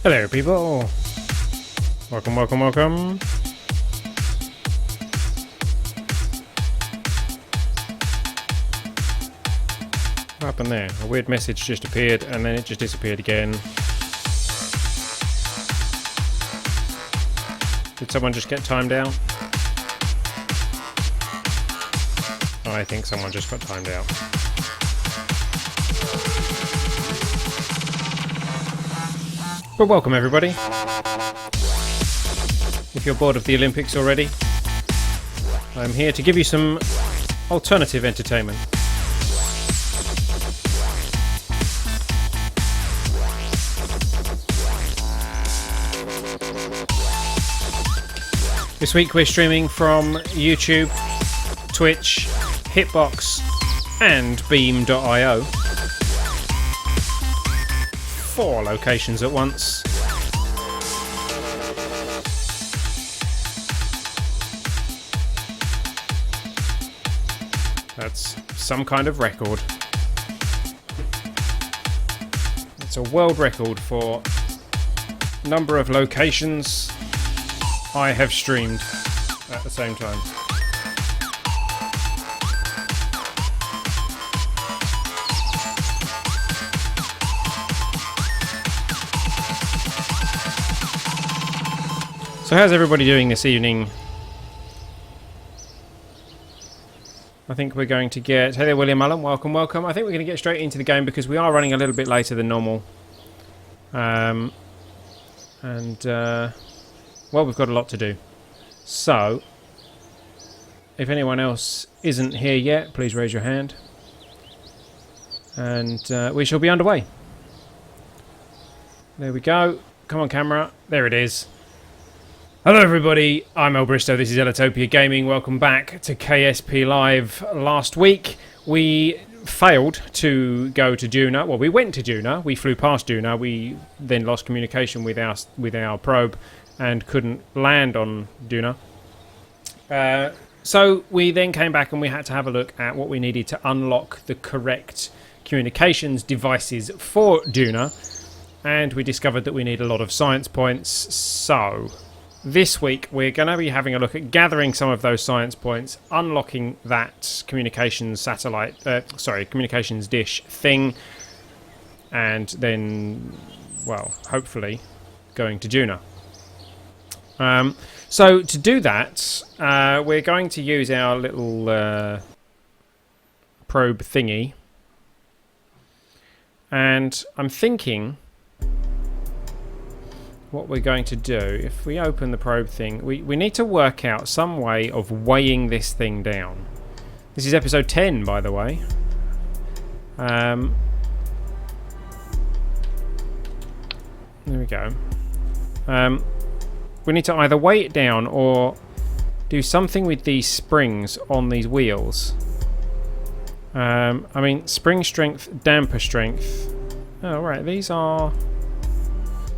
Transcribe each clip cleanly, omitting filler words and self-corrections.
Hello people, welcome. What happened there? A weird message just appeared and then it just disappeared again. Did someone just get timed out? I think someone just got timed out. But welcome everybody. If you're bored of the Olympics already, I'm here to give you some alternative entertainment. This week we're streaming from YouTube, Twitch, Hitbox and Beam.io. 4 locations at once. That's some kind of record. It's a world record for number of locations I have streamed at the same time. So how's everybody doing this evening? I think we're going to get... Hey there, William Allen. Welcome. I think we're going to get straight into the game because we are running a little bit later than normal. Well, we've got a lot to do. So, if anyone else isn't here yet, please raise your hand. And we shall be underway. There we go. Come on, camera. There it is. Hello everybody, I'm El Bristow, this is Ellitopia Gaming, welcome back to KSP Live. Last week we failed to go to Duna, well we went to Duna, we flew past Duna, we then lost communication with our probe and couldn't land on Duna. So we then came back and we had to have a look at what we needed to unlock the correct communications devices for Duna, and we discovered that we need a lot of science points, so... This week we're going to be having a look at gathering some of those science points, unlocking that communications communications dish thing, and then, well, hopefully going to Duna. So to do that, we're going to use our little probe thingy, and I'm thinking... what we're going to do, if we open the probe thing, we need to work out some way of weighing this thing down. This is episode 10, by the way. There we go. We need to either weigh it down or do something with these springs on these wheels. I mean, spring strength, damper strength. Oh, right, these are...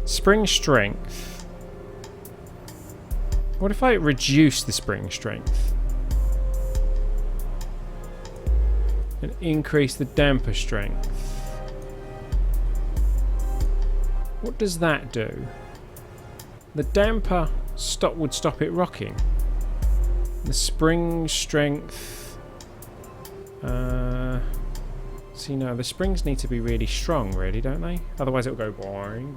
Spring strength. What if I reduce the spring strength? And increase the damper strength? What does that do? The damper would stop it rocking. The spring strength... See, no, the springs need to be really strong, really, don't they? Otherwise it'll go boring.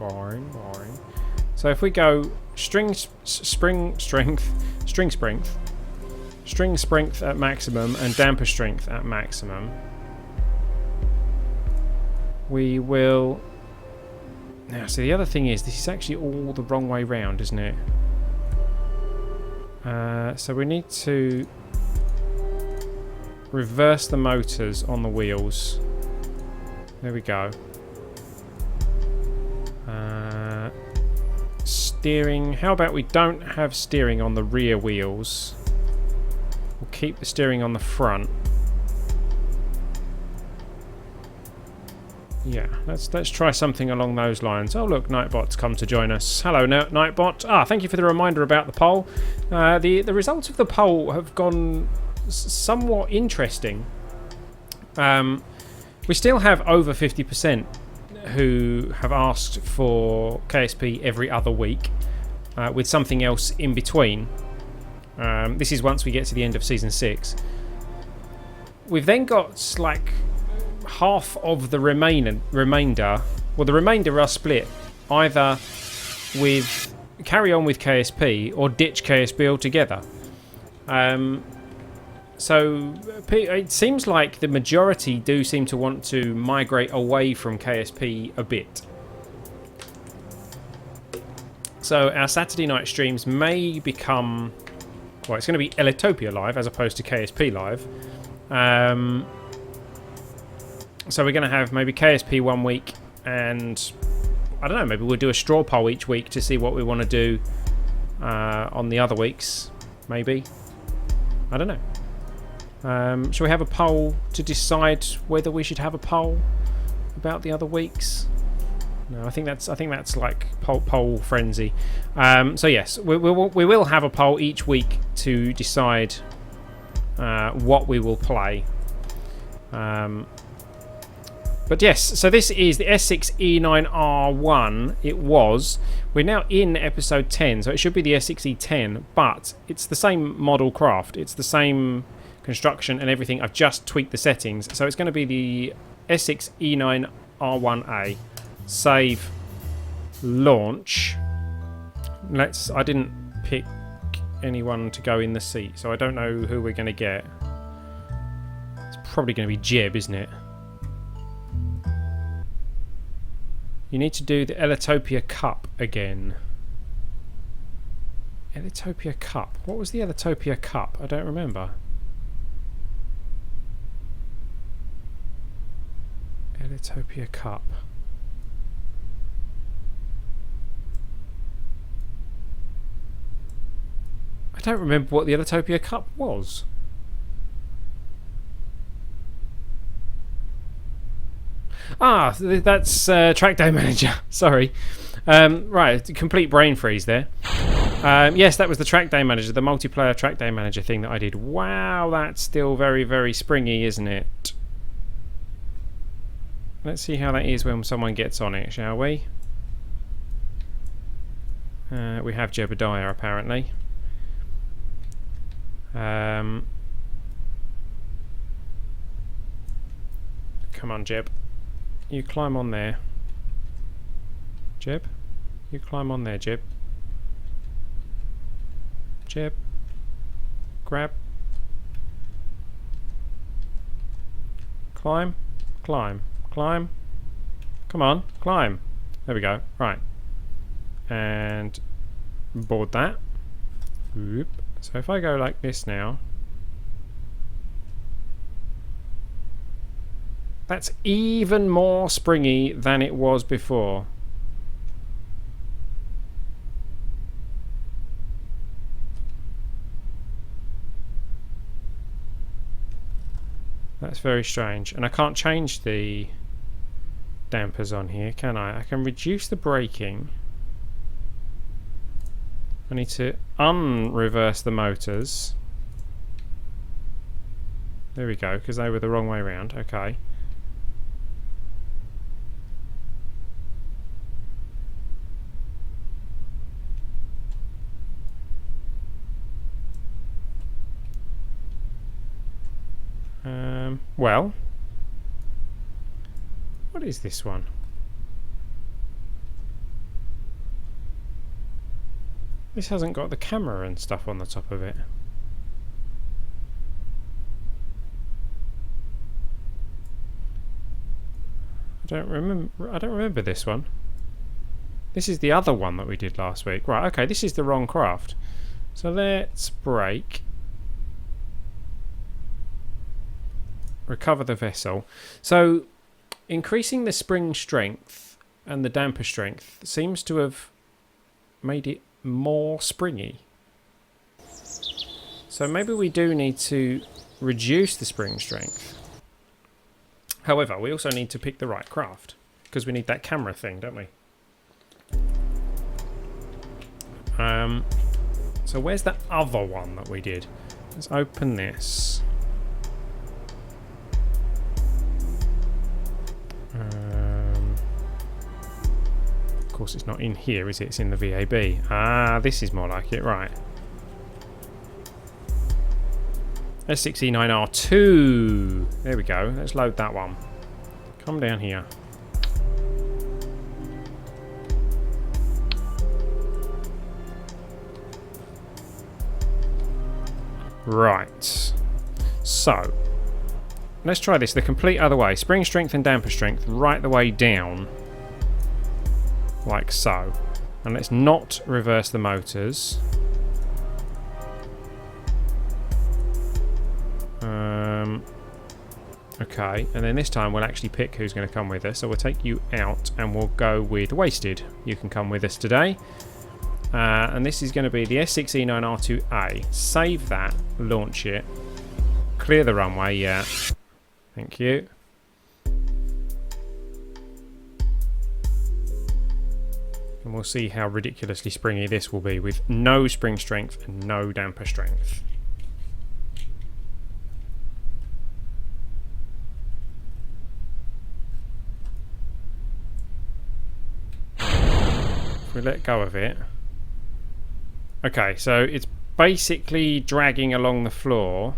So if we go string strength at maximum and damper strength at maximum, we will... Now, see, the other thing is, this is actually all the wrong way round, isn't it? So we need to reverse the motors on the wheels. There we go. Steering. How about we don't have steering on the rear wheels? We'll keep the steering on the front. Yeah, let's try something along those lines. Oh look, Nightbot's come to join us. Hello, Nightbot. Thank you for the reminder about the poll. The results of the poll have gone somewhat interesting. We still have over 50% who have asked for KSP every other week with something else in between. This is once we get to the end of Season 6. We've then got like half of the remainder. Well, the remainder are split either with carry on with KSP or ditch KSP altogether. So it seems like the majority do seem to want to migrate away from KSP a bit. So our Saturday night streams may become... Well, it's going to be Ellitopia live as opposed to KSP live. So we're going to have maybe KSP one week and... I don't know, maybe we'll do a straw poll each week to see what we want to do on the other weeks, maybe. I don't know. Shall we have a poll to decide whether we should have a poll about the other weeks? No, I think that's like poll frenzy. So yes, we will have a poll each week to decide what we will play. But yes, so this is the S06E9R1. We're now in episode 10, so it should be the S06E10, but it's the same model craft. It's the same construction and everything. I've just tweaked the settings. So it's going to be the S06E9R1A. Save. Launch. I didn't pick anyone to go in the seat, so I don't know who we're going to get. It's probably going to be Jeb, isn't it? You need to do the Ellitopia Cup again. Ellitopia Cup. What was the Ellitopia Cup? I don't remember. Ellitopia Cup. I don't remember what the Ellitopia Cup was. Ah, that's Track Day Manager. Sorry. Right, complete brain freeze there. Yes, that was the Track Day Manager, the multiplayer Track Day Manager thing that I did. Wow, that's still very, very springy, isn't it? Let's see how that is when someone gets on it, shall we? We have Jebediah, apparently. Come on, Jeb. You climb on there. Jeb? You climb on there, Jeb. Jeb. Grab. Climb. Climb. Climb. Come on. Climb. There we go. Right. And board that. Oop. So if I go like this now... That's even more springy than it was before. That's very strange. And I can't change the dampers on here, can I? I can reduce the braking. I need to unreverse the motors. There we go, because they were the wrong way around. Okay. Well, what is this one? This hasn't got the camera and stuff on the top of it. I don't remember this one. This is the other one that we did last week. Right, okay, this is the wrong craft. So let's brake. Recover the vessel. So increasing the spring strength and the damper strength seems to have made it more springy. So maybe we do need to reduce the spring strength. However, we also need to pick the right craft because we need that camera thing, don't we? So where's that other one that we did? Let's open this. course, it's not in here, is it? It's in the VAB. Ah, this is more like it, right. S06E10R2. There we go. Let's load that one. Come down here. Right. So, let's try this the complete other way. Spring strength and damper strength right the way down. Like so. And let's not reverse the motors. Okay, and then this time we'll actually pick who's going to come with us. So we'll take you out and we'll go with Wasted. You can come with us today. And this is going to be the S06E9R2A. Save that, launch it, clear the runway, yeah. Thank you. And we'll see how ridiculously springy this will be with no spring strength and no damper strength. If we let go of it. Okay, so it's basically dragging along the floor.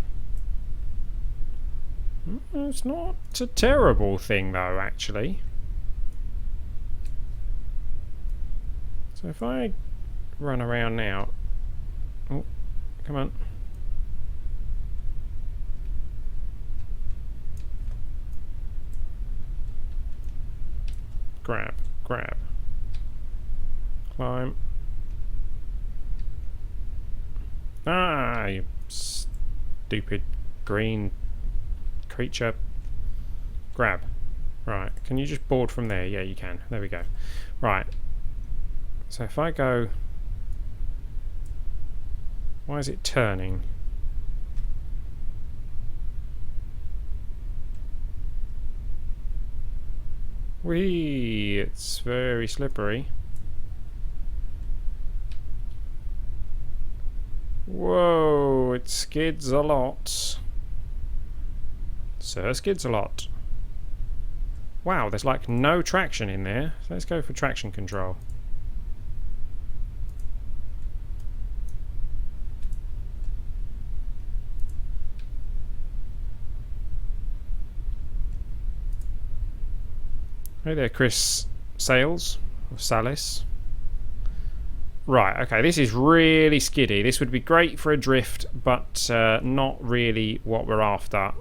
It's not a terrible thing though, actually. So if I run around now... Oh, come on. Grab, grab. Climb. Ah, you stupid green creature. Grab. Right, can you just board from there? Yeah, you can. There we go. Right. So if I go... Why is it turning? Whee! It's very slippery. Whoa, it skids a lot. Sir, skids a lot. Wow, there's like no traction in there. So let's go for traction control. Hey there, Chris Sales, or Salis. Right, okay, this is really skiddy. This would be great for a drift, but not really what we're after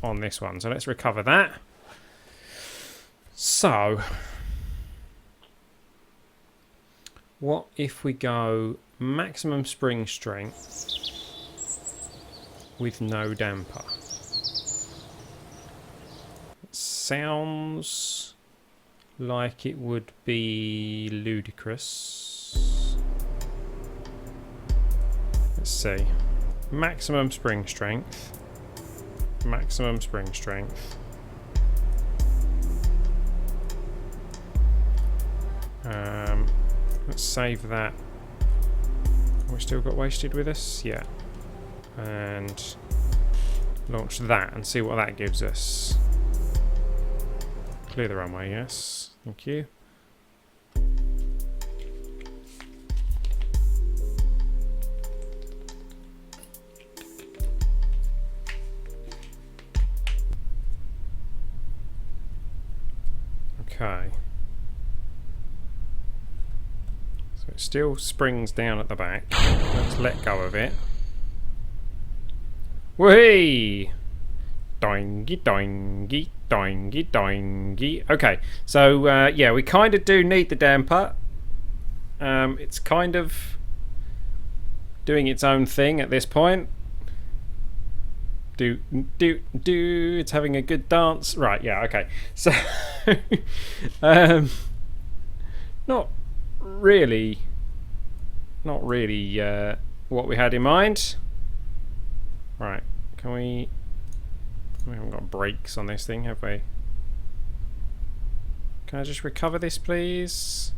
on this one. So let's recover that. So, what if we go maximum spring strength with no damper? It sounds like it would be ludicrous. Let's see. Maximum spring strength. Maximum spring strength. Let's save that. We've still got Wasted with us? Yeah. And launch that and see what that gives us. Clear the runway, yes. Thank you. Okay. So it still springs down at the back. Let's let go of it. Whee! Doingy, doingy, doingy, doingy. Okay, so yeah, we kind of do need the damper. It's kind of doing its own thing at this point. Do. It's having a good dance. Right, yeah, okay. So, not really what we had in mind. Right, can we... We haven't got brakes on this thing, have we? Can I just recover this, please?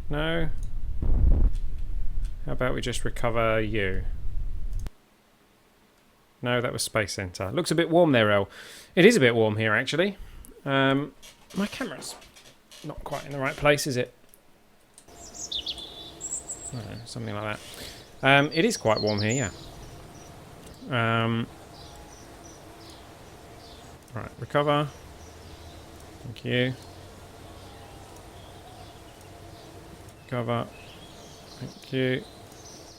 No? How about we just recover you? No, that was Space Center. Looks a bit warm there, El. It is a bit warm here, actually. My camera's not quite in the right place, is it? I don't know, something like that. It is quite warm here, yeah. Right, recover. Thank you. Recover. Thank you.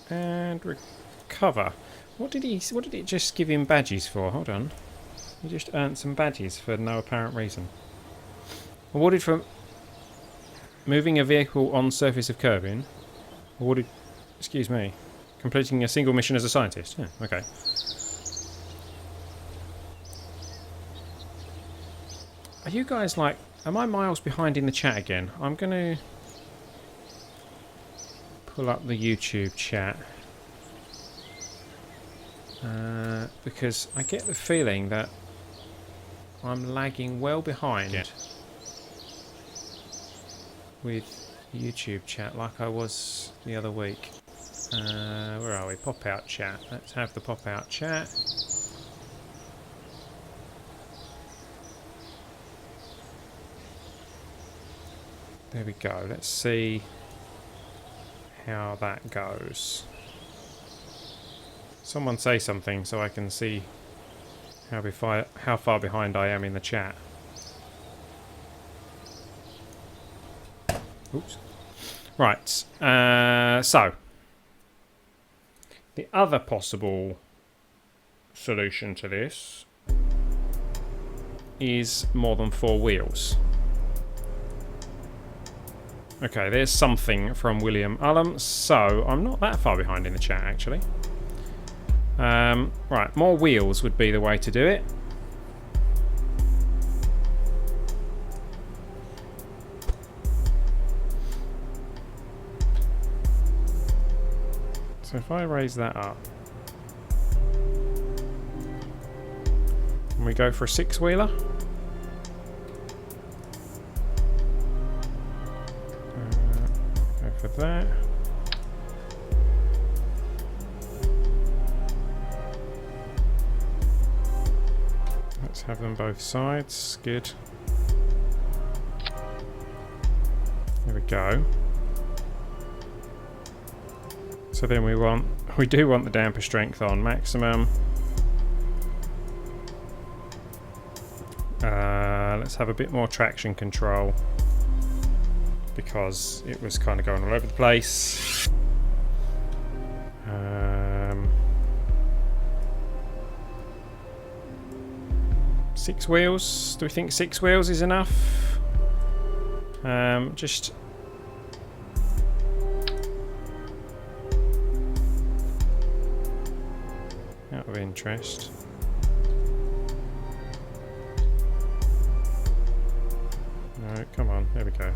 And recover. What did it just give him badges for? Hold on. He just earned some badges for no apparent reason. Awarded for moving a vehicle on surface of Kerbin. Awarded, excuse me, completing a single mission as a scientist. Yeah, okay. Are you guys like, am I miles behind in the chat again? I'm going to pull up the YouTube chat. Because I get the feeling that I'm lagging well behind with YouTube chat like I was the other week. Where are we? Pop out chat. Let's have the pop out chat. There we go. Let's see how that goes. Someone say something so I can see how far behind I am in the chat. Oops. Right. So, the other possible solution to this is more than 4 wheels. Okay, there's something from William Ullum. So, I'm not that far behind in the chat, actually. Right, more wheels would be the way to do it. So if I raise that up, and we go for a 6-wheeler. Go for that. Let's have them both sides. Good. There we go. So then we do want the damper strength on maximum. Let's have a bit more traction control because it was kind of going all over the place. 6 wheels. Do we think 6 wheels is enough? Just out of interest. No, come on, there we go.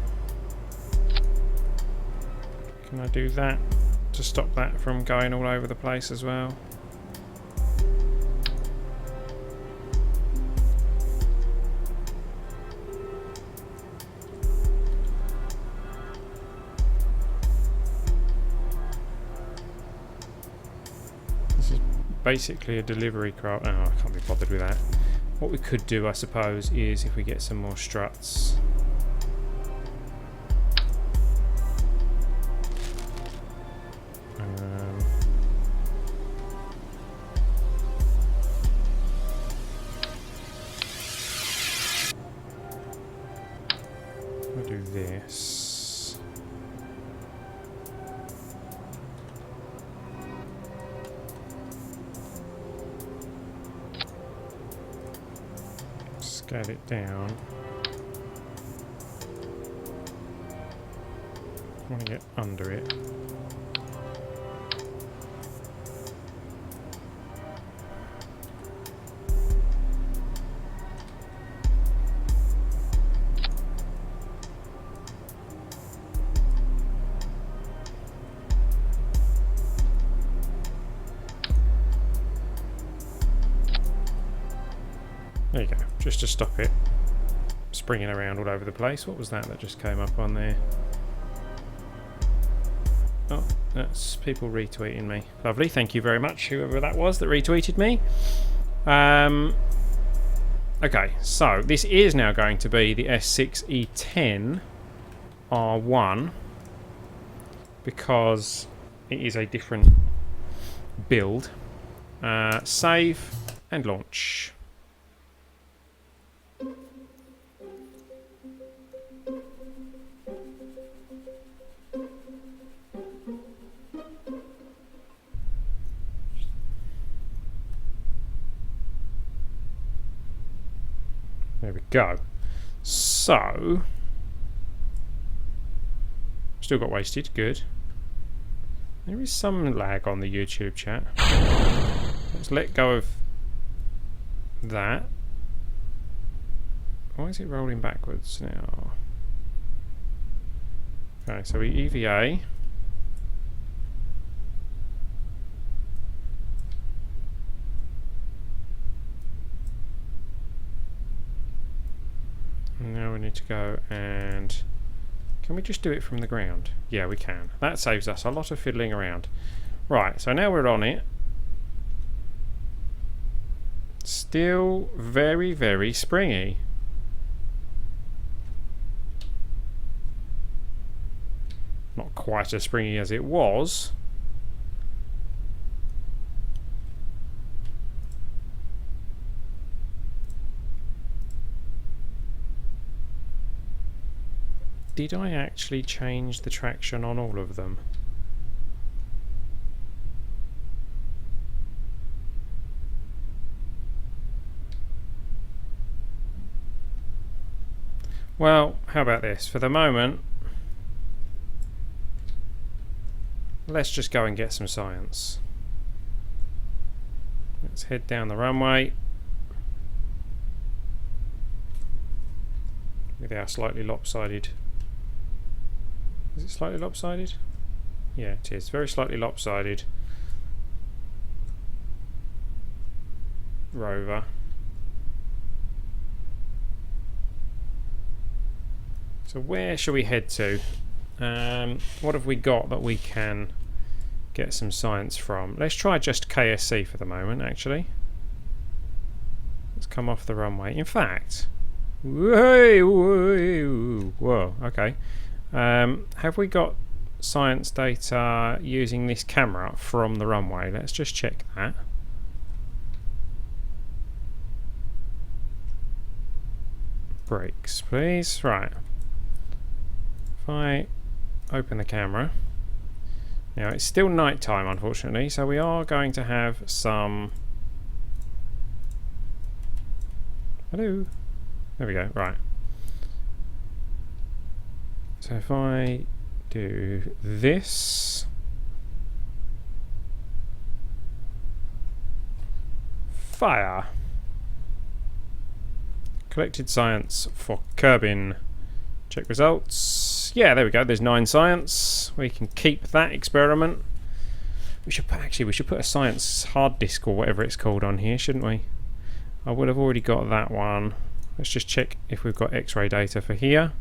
Can I do that to stop that from going all over the place as well? Basically a delivery craft. Oh, I can't be bothered with that. What we could do, I suppose, is if we get some more struts. We'll do this. Scale it down. I want to get under it. There you go, just to stop it springing around all over the place. What was that just came up on there? Oh, that's people retweeting me. Lovely, thank you very much, whoever that was that retweeted me. Okay, so this is now going to be the S06E10 R1 because it is a different build. Save and launch. There we go. So, still got wasted, good. There is some lag on the YouTube chat. Let's let go of that. Why is it rolling backwards now? Okay, so we EVA. Now we need to go and... Can we just do it from the ground? Yeah, we can. That saves us a lot of fiddling around. Right, so now we're on it. Still very, very springy. Not quite as springy as it was. Did I actually change the traction on all of them? Well, how about this? For the moment, let's just go and get some science. Let's head down the runway with our slightly lopsided... Is it slightly lopsided? Yeah, it is. Very slightly lopsided rover. So where shall we head to? What have we got that we can get some science from? Let's try just KSC for the moment, actually. Let's come off the runway. In fact... Whoa, okay. Have we got science data using this camera from the runway? Let's just check that. Brakes, please. Right. If I open the camera. Now, it's still night time, unfortunately, so we are going to have some... Hello? There we go, right. So if I do this, fire. Collected science for Kerbin. Check results. Yeah, there we go. There's 9 science. We can keep that experiment. We should put a science hard disk or whatever it's called on here, shouldn't we? I would have already got that one. Let's just check if we've got X-ray data for here.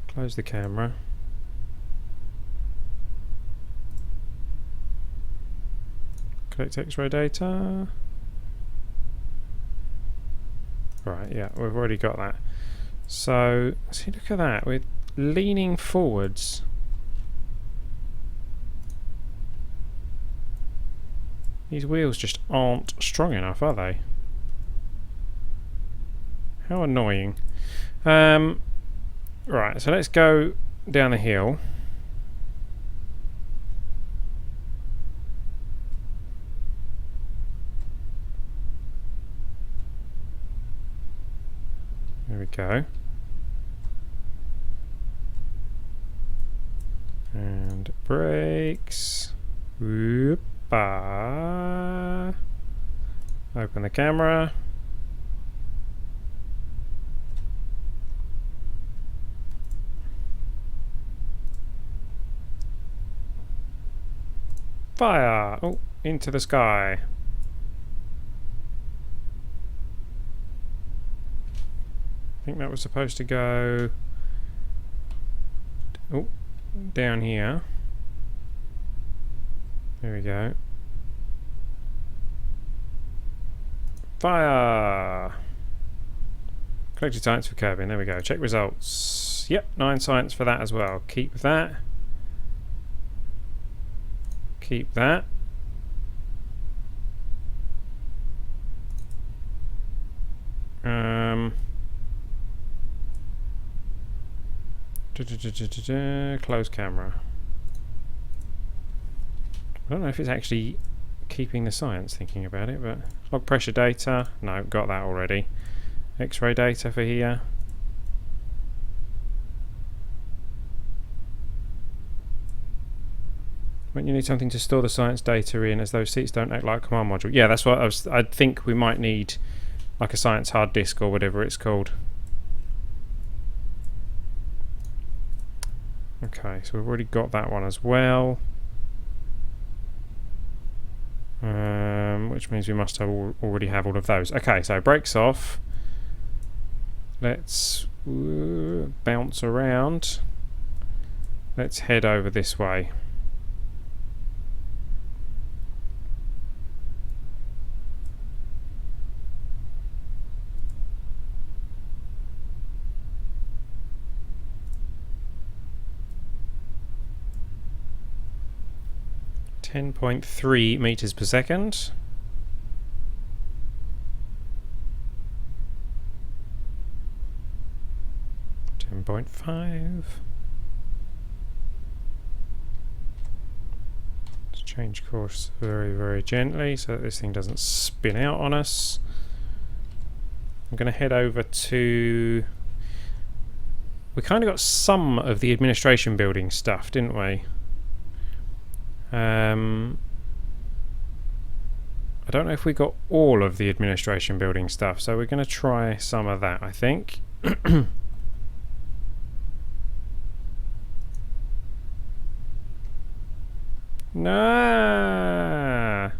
Close the camera. Collect X-ray data. Right, yeah, we've already got that. So, see, look at that. We're leaning forwards. These wheels just aren't strong enough, are they? How annoying. Right, so let's go down the hill. There we go. And brakes. Whoop-ah. Open the camera. Fire! Oh, into the sky. I think that was supposed to go... Oh, down here. There we go. Fire! Collected science for Kerbin. There we go. Check results. Yep, 9 science for that as well. Keep that. Keep that. Close camera. I don't know if it's actually keeping the science thinking about it, but log pressure data. No, got that already. X-ray data for here. When you need something to store the science data in, as those seats don't act like a command module. Yeah, that's what I think we might need, like a science hard disk or whatever it's called. Okay, so we've already got that one as well. Which means we must have already have all of those. Okay, so brakes off. Let's bounce around. Let's head over this way. .3 meters per second. 10.5. Let's change course very, very gently so that this thing doesn't spin out on us. I'm going to head over to... We kind of got some of the administration building stuff, didn't we? I don't know if we got all of the administration building stuff, so we're going to try some of that, I think. Nah.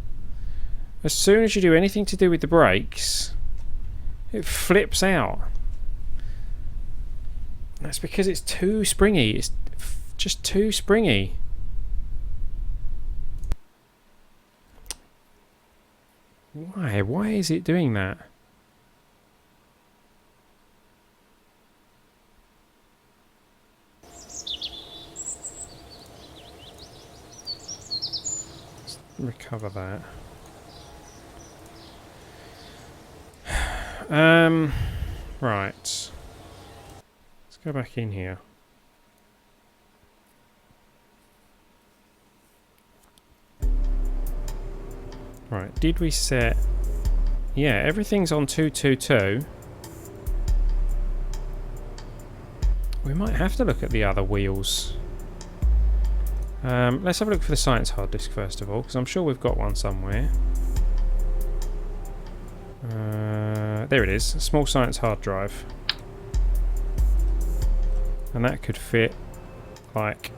As soon as you do anything to do with the brakes, it flips out. That's because it's too springy. It's just too springy. Why? Why is it doing that? Let's recover that. Right. Let's go back in here. Right, did we set... Yeah, everything's on 222. We might have to look at the other wheels. Let's have a look for the science hard disk first of all, because I'm sure we've got one somewhere. There it is, a small science hard drive. And that could fit, like...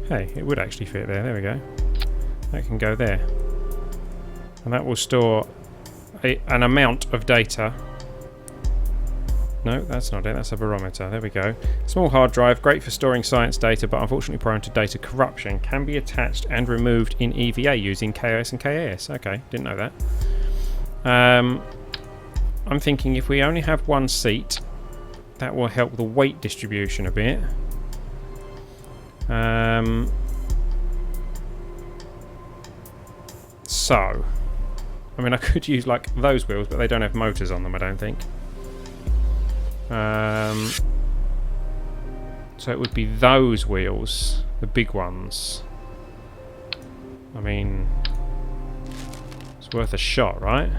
Hey, it would actually fit there, there we go. That can go there. And that will store an amount of data. No, that's not it, that's a barometer. There we go. Small hard drive, great for storing science data, but unfortunately prone to data corruption. Can be attached and removed in EVA using KOS and KAS. Okay, didn't know that. I'm thinking if we only have one seat, that will help the weight distribution a bit. So... I mean, I could use, like, those wheels, but they don't have motors on them, I don't think. So it would be those wheels, the big ones. I mean, it's worth a shot, right?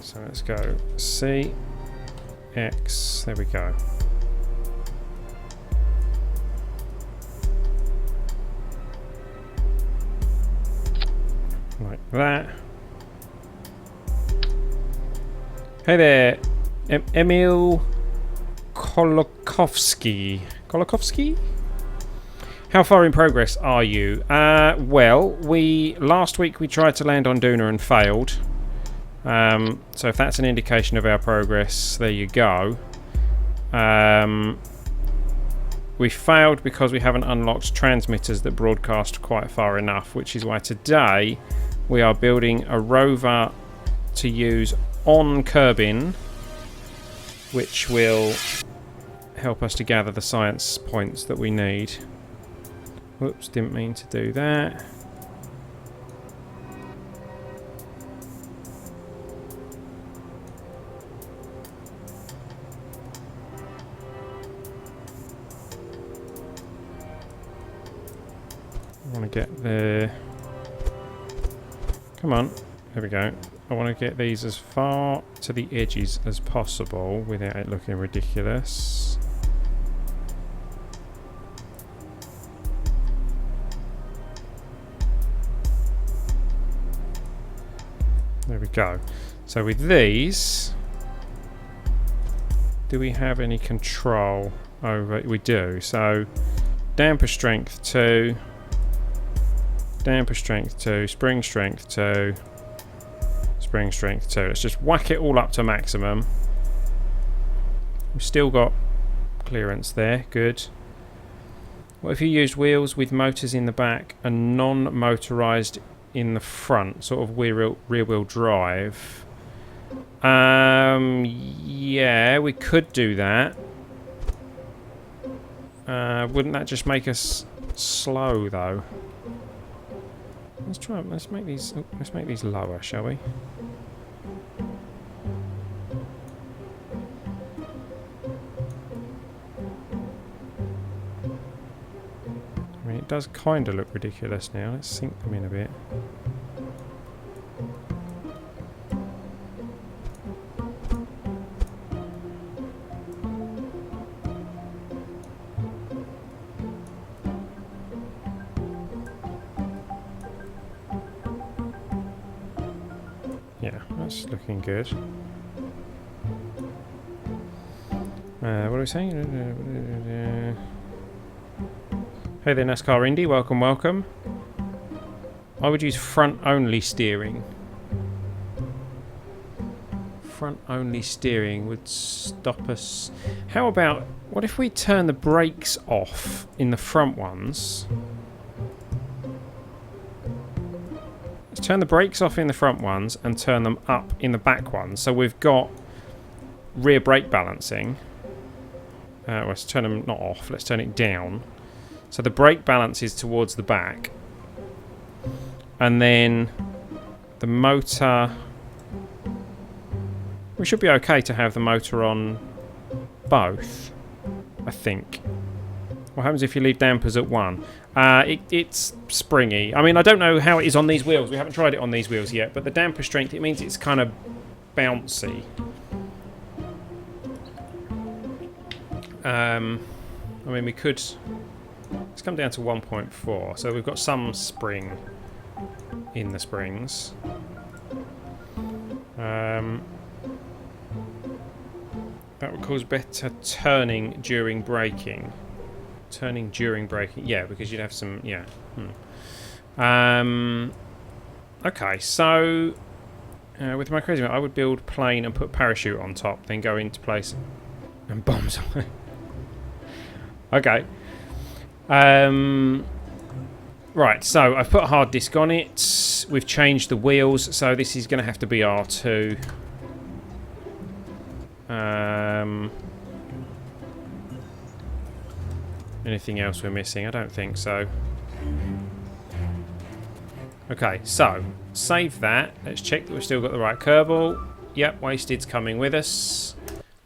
So let's go C, X, there we go. Like that. Hey there, Emil Kolokovsky. Kolokovsky? How far in progress are you? Well, last week we tried to land on Duna and failed. So if that's an indication of our progress, there you go. We failed because we haven't unlocked transmitters that broadcast quite far enough, which is why today we are building a rover to use on Kerbin, which will help us to gather the science points that we need. Whoops, didn't mean to do that. I want to get the... Come on, there we go. I want to get these as far to the edges as possible without it looking ridiculous. There we go. So with these, do we have any control over it? We do. So damper strength 2, damper strength 2, spring strength 2, spring strength 2. Let's just whack it all up to maximum. We've still got clearance there. Good. What if you used wheels with motors in the back and non-motorised in the front, sort of rear wheel drive? Yeah, we could do that. Wouldn't that just make us slow though? Let's make these lower, shall we? I mean, it does kind of look ridiculous now. Let's sink them in a bit. Yeah, that's looking good. What are we saying? Hey there, NASCAR Indy. Welcome, welcome. I would use front-only steering. Front-only steering would stop us. How about, what if we turn the brakes off in the front ones? Let's turn the brakes off in the front ones and turn them up in the back ones. So we've got rear brake balancing. Let's turn them not off, let's turn it down. So the brake balance is towards the back. And then the motor... We should be okay to have the motor on both, I think. What happens if you leave dampers at 1? It's springy. I mean, I don't know how it is on these wheels. We haven't tried it on these wheels yet. But the damper strength, it means it's kind of bouncy. I mean, we could... Let's come down to 1.4. So we've got some spring in the springs. That would cause better turning during braking. Turning during braking. Yeah, because you'd have some... Yeah. Okay, so... with my crazy... I would build plane and put parachute on top, then go into place and bomb somewhere. Okay. Right, so I've put a hard disk on it. We've changed the wheels, so this is going to have to be R2. Anything else we're missing? I don't think so. Okay, so save that. Let's check that we've still got the right Kerbal. Yep, Wasted's coming with us.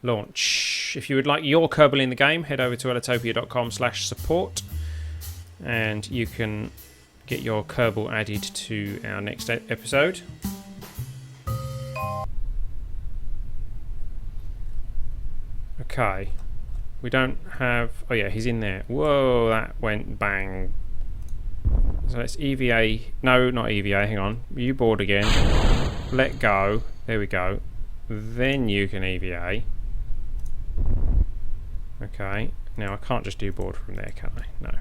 Launch. If you would like your Kerbal in the game, head over to ellitopia.com/support and you can get your Kerbal added to our next episode. Okay. We don't have... Oh yeah, he's in there. Whoa, that went bang. So let's EVA... No, not EVA, hang on. You board again. Let go. There we go. Then you can EVA. Okay. Now I can't just do board from there, can I? No.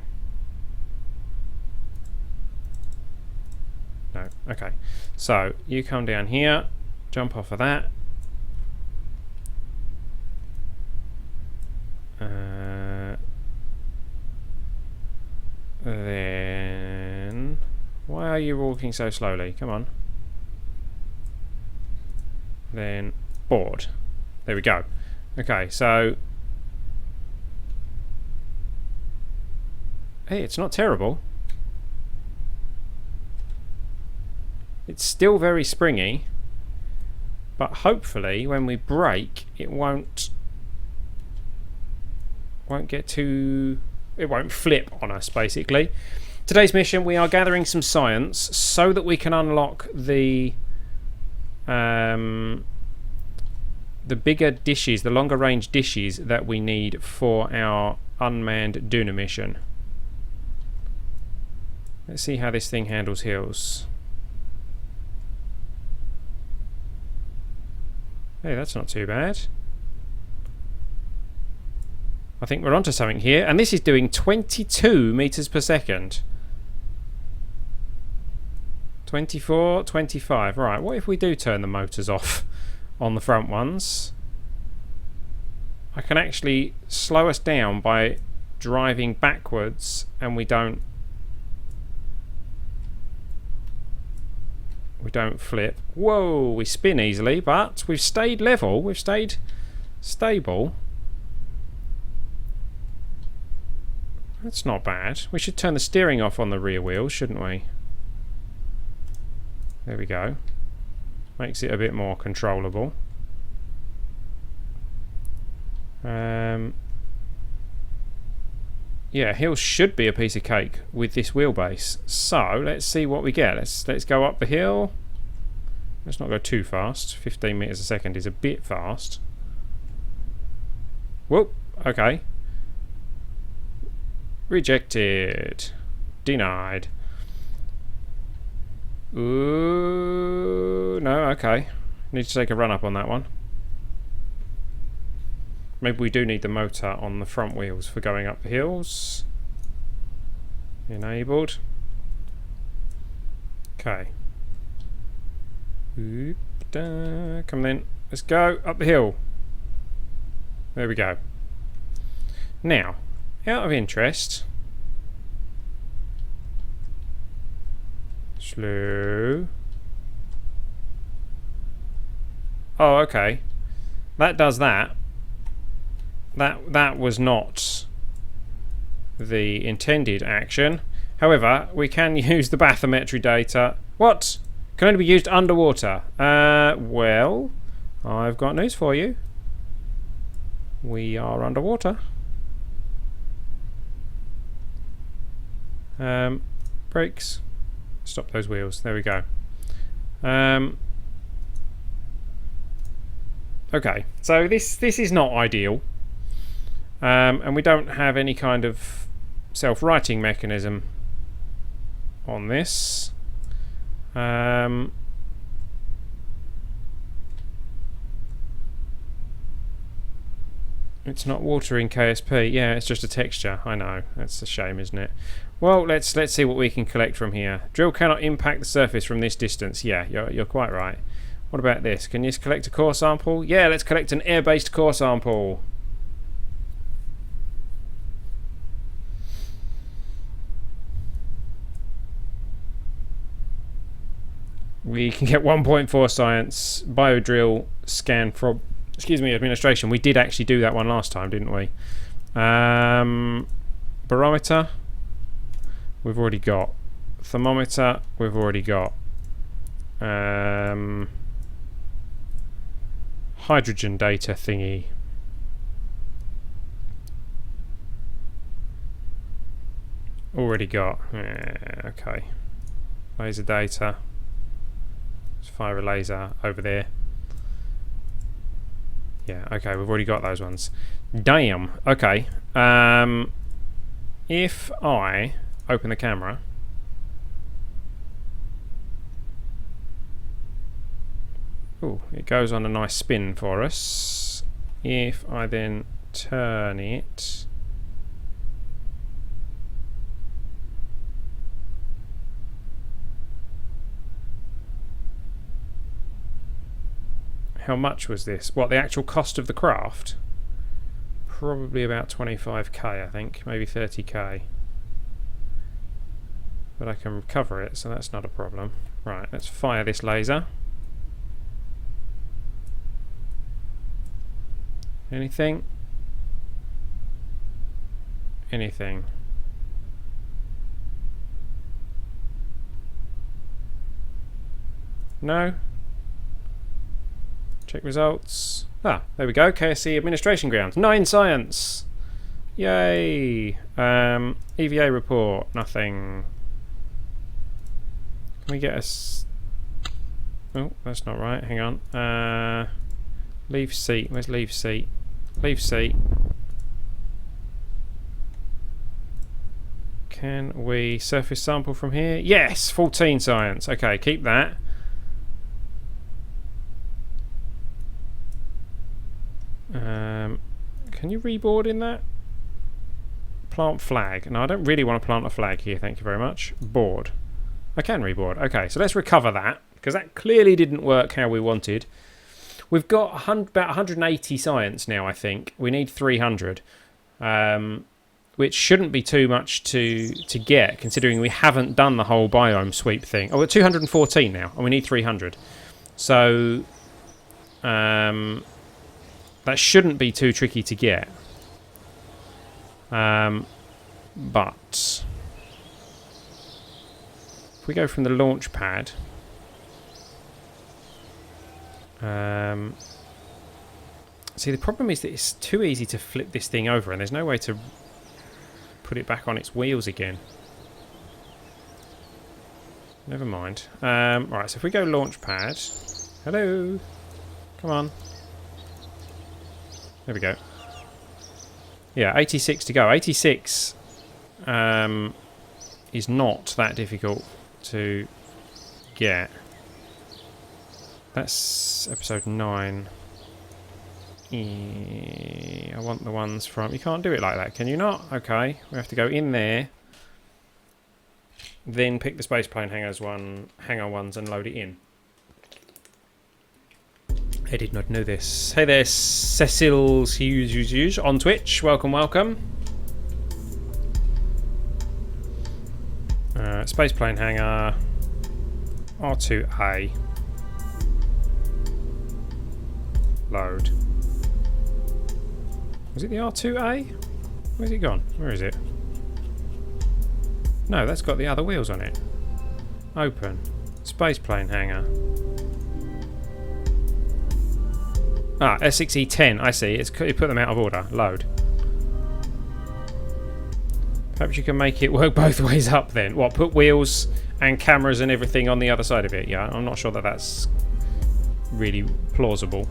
No. Okay. So you come down here, jump off of that. Then why are you walking so slowly? Come on. Then board. There we go. Okay, so hey, it's not terrible. It's still very springy, but hopefully when we brake it won't get too... it won't flip on us, basically. Today's mission, we are gathering some science so that we can unlock the bigger dishes, the longer range dishes that we need for our unmanned Duna mission. Let's see how this thing handles hills. Hey, that's not too bad. I think we're onto something here, and this is doing 22 meters per second. 24, 25. Right, what if we do turn the motors off on the front ones? I can actually slow us down by driving backwards, and we don't flip. Whoa, we spin easily, but we've stayed level, we've stayed stable. That's not bad. We should turn the steering off on the rear wheels, shouldn't we? There we go. Makes it a bit more controllable. Yeah, hills should be a piece of cake with this wheelbase. So let's see what we get. Let's go up the hill. Let's not go too fast. 15 meters a second is a bit fast. Whoop. Okay. Rejected. Denied. Ooh, no, okay. Need to take a run up on that one. Maybe we do need the motor on the front wheels for going up the hills. Enabled. Okay. Oop, da, come in. Let's go up the hill. There we go. Now, out of interest, slow. Oh, okay. That does that. That was not the intended action. However, we can use the bathymetry data. What? Can only be used underwater. Well, I've got news for you. We are underwater. Brakes. Stop those wheels. There we go. Okay, so this is not ideal. And we don't have any kind of self-righting mechanism on this. It's not water in KSP. Yeah, it's just a texture. I know. That's a shame, isn't it? Well, let's see what we can collect from here. Drill cannot impact the surface from this distance. Yeah, you're quite right. What about this? Can you just collect a core sample? Yeah, let's collect an air-based core sample. We can get 1.4 science, biodrill, scan from, administration. We did actually do that one last time, didn't we? Barometer, we've already got. Thermometer, we've already got. Hydrogen data thingy. Already got. Okay. Laser data. Let's fire a laser over there. Yeah, okay, we've already got those ones. Damn. Okay. If I open the camera. Oh, it goes on a nice spin for us. If I then turn it. How much was this? What, the actual cost of the craft? Probably about 25k, I think. Maybe 30k. But I can recover it, so that's not a problem. Right, let's fire this laser. Anything? Anything? No? Check results. Ah, there we go. KSC administration grounds. 9 science. Yay. EVA report. Nothing. Can we get a... Oh, that's not right. Hang on. Leave seat. Where's leave seat? Leave seat. Can we surface sample from here? Yes! 14 science. Okay, keep that. Can you reboard in that? Plant flag. No, I don't really want to plant a flag here, thank you very much. Board. I can reboard. Okay, so let's recover that, because that clearly didn't work how we wanted. We've got about 180 science now, I think. We need 300, which shouldn't be too much to get, considering we haven't done the whole biome sweep thing. Oh, we're 214 now, and we need 300. So... that shouldn't be too tricky to get. But if we go from the launch pad, see, the problem is that it's too easy to flip this thing over and there's no way to put it back on its wheels again. Never mind. Right, so if we go launch pad, hello, come on. There we go. Yeah, 86 to go. 86 is not that difficult to get. That's episode 9. I want the ones from... You can't do it like that, can you not? Okay, we have to go in there. Then pick the spaceplane hangar ones and load it in. I did not know this. Hey there, Cecil Hughes on Twitch. Welcome, welcome. Spaceplane hangar. R2A. Load. Was it the R2A? Where's it gone? Where is it? No, that's got the other wheels on it. Open. Spaceplane hangar. Ah, S06E10, I see. It put them out of order. Load. Perhaps you can make it work both ways up then. What, put wheels and cameras and everything on the other side of it? Yeah, I'm not sure that that's really plausible.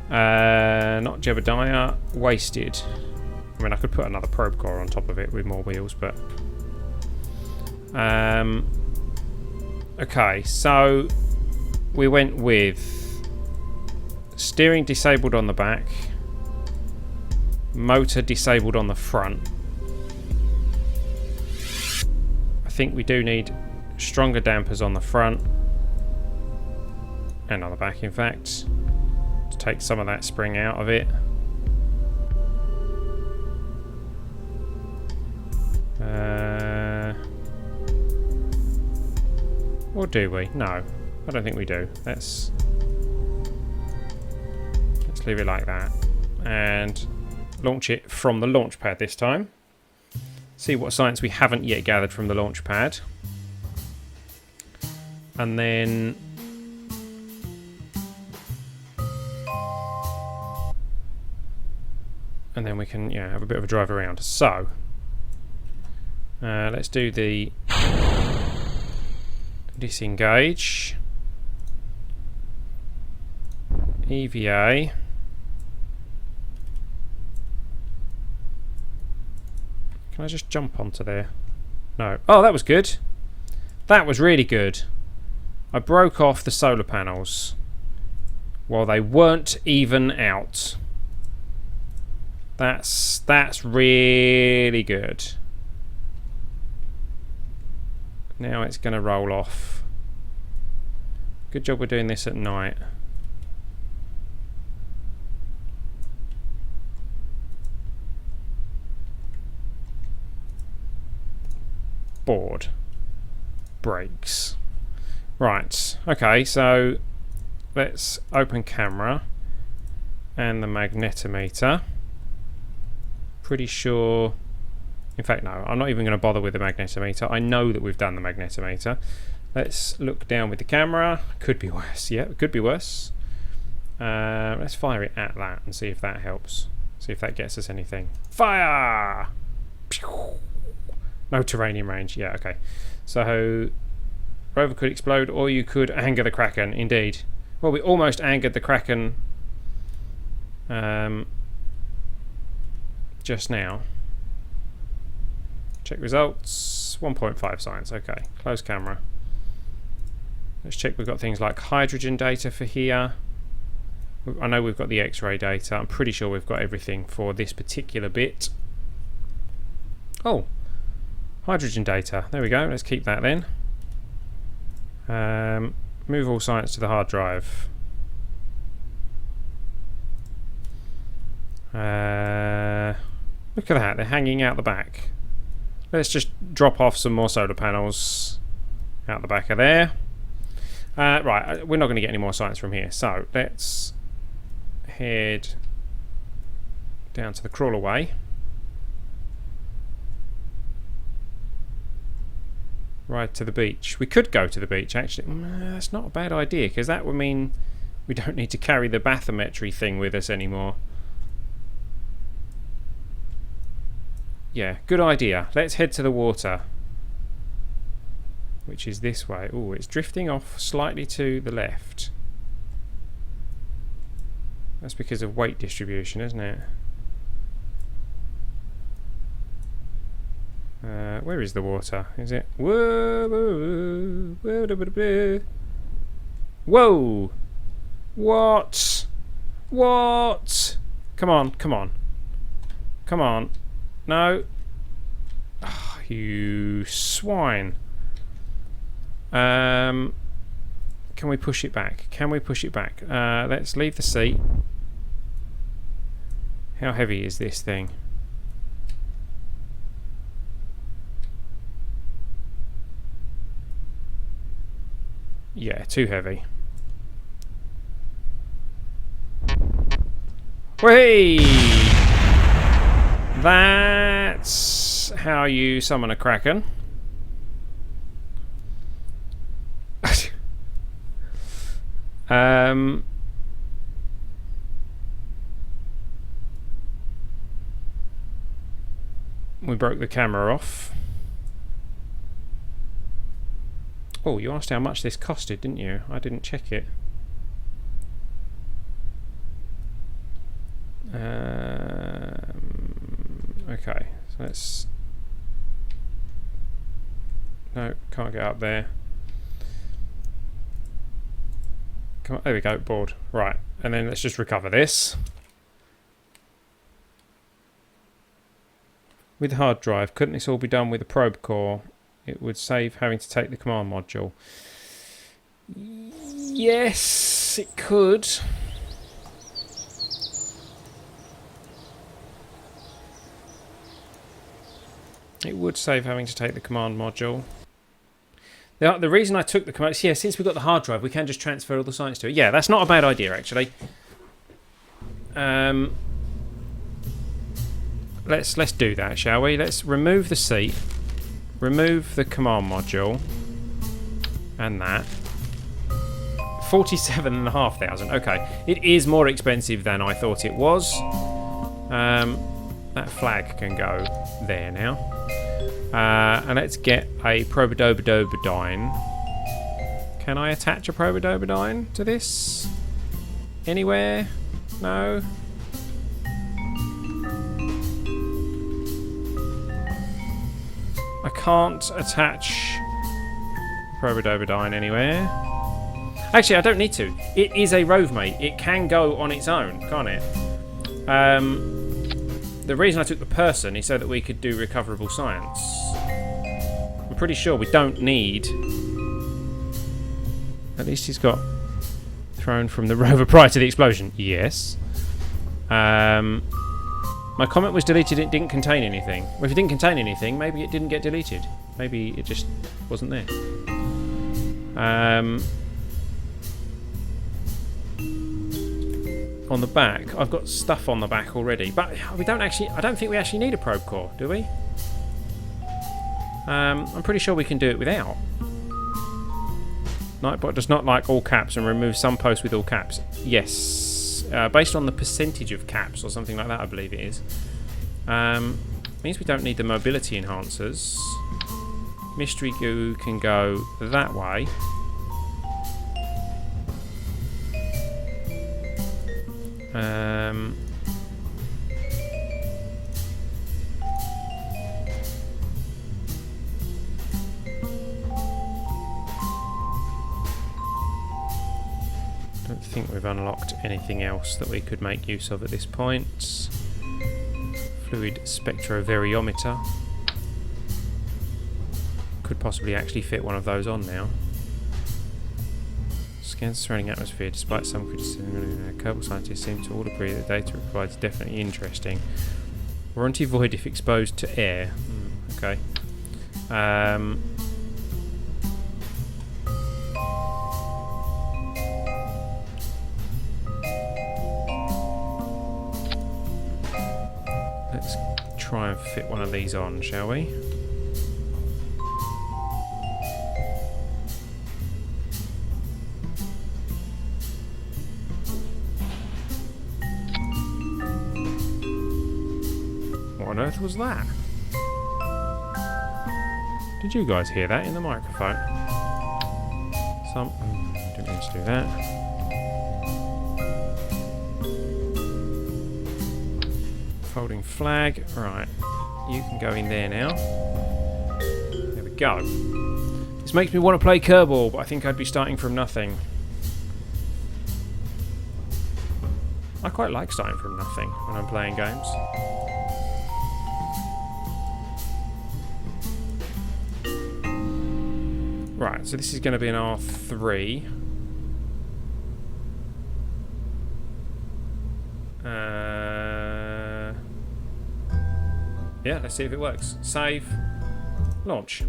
Not Jebediah. Wasted. I mean, I could put another probe core on top of it with more wheels, but... okay, so we went with... steering disabled on the back, motor disabled on the front. I think we do need stronger dampers on the front and on the back, in fact, to take some of that spring out of it. Or do we? No, I don't think we do. Let's leave it like that and launch it from the launch pad this time. See what science we haven't yet gathered from the launch pad, and then we can have a bit of a drive around. So let's do the disengage EVA. Can I just jump onto there? No. Oh, that was good. That was really good. I broke off the solar panels while they weren't even out. That's really good. Now it's going to roll off. Good job we're doing this at night. board. Brakes. Right. Okay, so let's open camera and the magnetometer. Pretty sure... In fact, no, I'm not even going to bother with the magnetometer. I know that we've done the magnetometer. Let's look down with the camera. Could be worse. Yeah, it could be worse. Let's fire it at that and see if that helps. See if that gets us anything. Fire! No terrainium range. Yeah, okay. So, rover could explode, or you could anger the Kraken. Indeed. Well, we almost angered the Kraken just now. Check results. 1.5 science. Okay. Close camera. Let's check we've got things like hydrogen data for here. I know we've got the X-ray data. I'm pretty sure we've got everything for this particular bit. Oh, hydrogen data. There we go. Let's keep that then. Move all science to the hard drive. Look at that. They're hanging out the back. Let's just drop off some more solar panels out the back of there. Right, we're not going to get any more science from here. So let's head down to the crawlerway. Right to the beach. We could go to the beach, actually. That's not a bad idea, because that would mean we don't need to carry the bathymetry thing with us anymore. Yeah, good idea. Let's head to the water, which is this way. Oh, it's drifting off slightly to the left. That's because of weight distribution, isn't it? Where is the water? Is it? Whoa! Whoa! What? What? Come on! Come on! Come on! No! Oh, you swine! Can we push it back? Can we push it back? Let's leave the seat. How heavy is this thing? Yeah, too heavy. Whee! That's how you summon a Kraken. We broke the camera off. Oh, you asked how much this costed, didn't you? I didn't check it. Okay, so let's... No, can't get up there. Come on, there we go, board. Right, and then let's just recover this. With hard drive, couldn't this all be done with a probe core? It would save having to take the command module. Yes, it could. It would save having to take the command module. The reason I took the command... Yeah, since we've got the hard drive, we can just transfer all the science to it. Yeah, that's not a bad idea, actually. Let's do that, shall we? Let's remove the seat. Remove the command module. And that. 47,500. Okay. It is more expensive than I thought it was. That flag can go there now. And let's get a Probodobodobodine. Can I attach a Probodobodine to this? Anywhere? No? I can't attach Probodobodine anywhere. Actually, I don't need to. It is a rovemate. It can go on its own, can't it? The reason I took the person is so that we could do recoverable science. I'm pretty sure we don't need... At least he's got thrown from the rover prior to the explosion. Yes. My comment was deleted, it didn't contain anything. Well, if it didn't contain anything, maybe it didn't get deleted. Maybe it just wasn't there. On the back, I've got stuff on the back already, but we don't actually. I don't think we actually need a probe core, do we? I'm pretty sure we can do it without. Nightbot does not like all caps and remove some posts with all caps. Yes, based on the percentage of caps or something like that, I believe it is. Means we don't need the mobility enhancers. Mystery goo can go that way. Don't think we've unlocked anything else that we could make use of at this point. Fluid spectrovariometer. Could possibly actually fit one of those on now. Scans the surrounding atmosphere. Despite some criticism, Kerbal scientists seem to all agree that the data it provides is definitely interesting. Warranty void if exposed to air. Okay. Let's try and fit one of these on, shall we? What on earth was that? Did you guys hear that in the microphone? Didn't mean to do that. Folding flag. Right. You can go in there now. There we go. This makes me want to play Kerbal, but I think I'd be starting from nothing. I quite like starting from nothing when I'm playing games. Right, so this is going to be an R3. Yeah, let's see if it works. Save. Launch.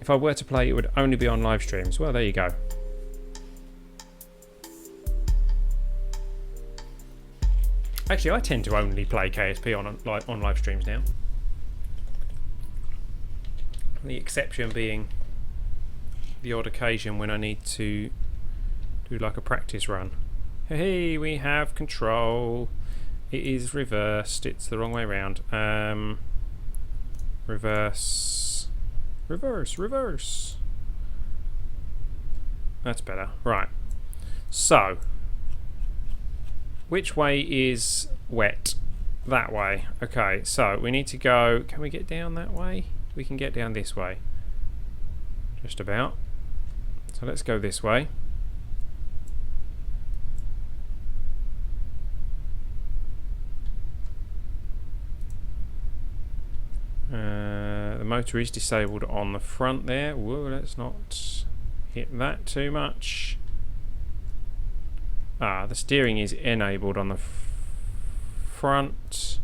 If I were to play, it would only be on live streams. Well, there you go. Actually, I tend to only play KSP on live streams now. The exception being the odd occasion when I need to do like a practice run. Hey, we have control. It is reversed. It's the wrong way around. Reverse. Reverse. Reverse. That's better. Right. So, which way is wet? That way. Okay, so we need to go... Can we get down that way? We can get down this way. Just about. So let's go this way. The motor is disabled on the front there. Whoa, let's not hit that too much. Ah, the steering is enabled on the front.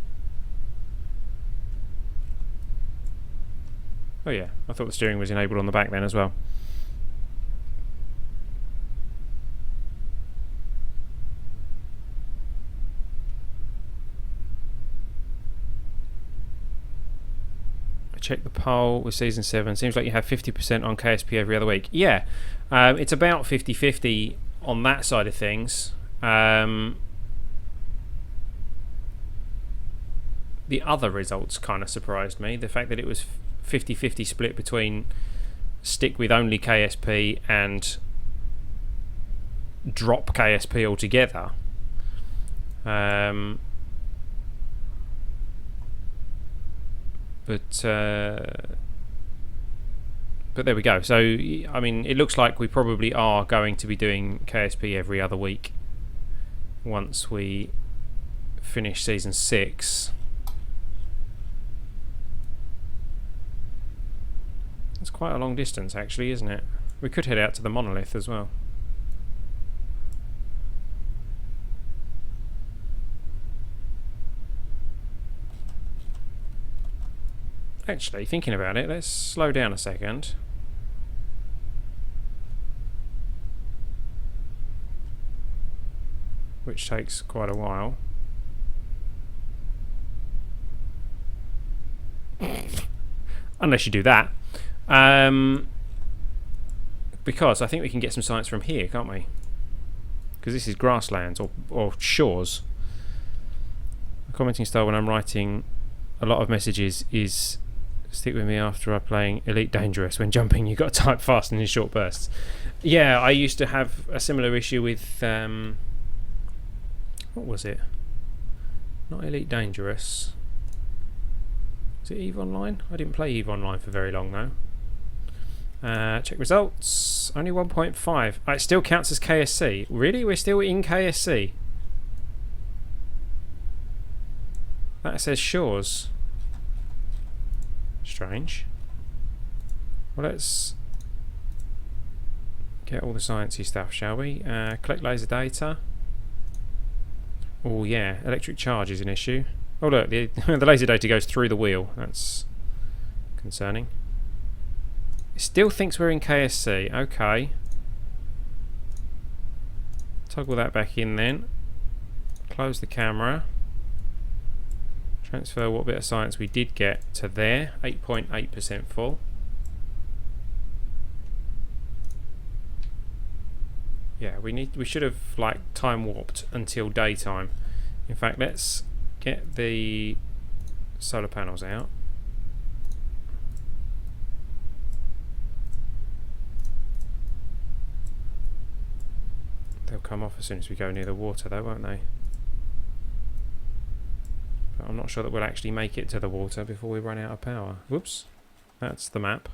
Oh yeah, I thought the steering was enabled on the back then as well. Check the poll with Season 7. Seems like you have 50% on KSP every other week. Yeah, it's about 50-50 on that side of things. The other results kind of surprised me. The fact that it was 50-50 split between stick with only KSP and drop KSP altogether. But there we go. So, I mean, it looks like we probably are going to be doing KSP every other week once we finish Season 6. It's quite a long distance, actually, isn't it? We could head out to the monolith as well. Actually, thinking about it, let's slow down a second. Which takes quite a while. Unless you do that. Because I think we can get some science from here, can't we? Because this is grasslands or shores. The commenting style when I'm writing a lot of messages is stick with me after I'm playing Elite Dangerous. When jumping, you've got to type fast and in short bursts. Yeah, I used to have a similar issue with... what was it? Not Elite Dangerous. Is it EVE Online? I didn't play EVE Online for very long though. Check results. Only 1.5. It still counts as KSC. Really? We're still in KSC? That says shores. Strange. Well, let's get all the sciencey stuff, shall we? Collect laser data. Oh yeah, electric charge is an issue. Oh look, the laser data goes through the wheel. That's concerning. It still thinks we're in KSC. Okay. Toggle that back in then. Close the camera. Transfer what bit of science we did get to there. 8.8% full. Yeah, we should have like time warped until daytime. In fact, let's get the solar panels out. They'll come off as soon as we go near the water though, won't they? But I'm not sure that we'll actually make it to the water before we run out of power. Whoops, that's the map.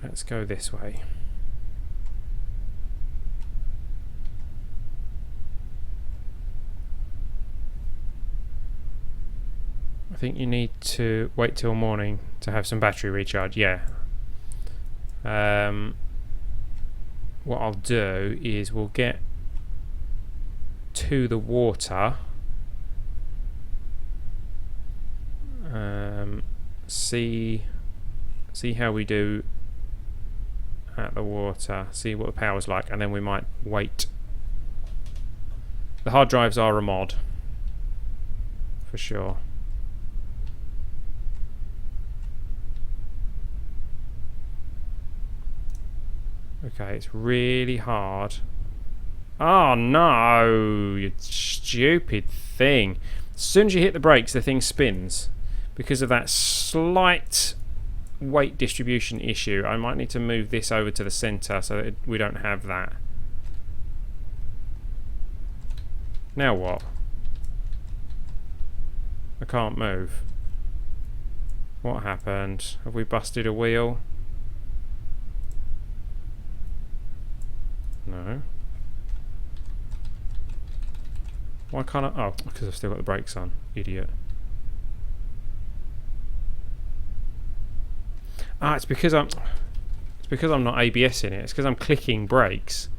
Let's go this way. I think you need to wait till morning to have some battery recharge. Yeah. What I'll do is we'll get to the water. See how we do at the water, see what the power's like, and then we might wait. The hard drives are a mod for sure. Okay, it's really hard. Oh no, you stupid thing. As soon as you hit the brakes, the thing spins because of that slight weight distribution issue. I might need to move this over to the center so that we don't have that. Now what? I can't move. What happened? Have we busted a wheel? No. Why can't I? Oh, because I've still got the brakes on. Idiot. Ah, it's because I'm not ABSing it. It's because I'm clicking brakes.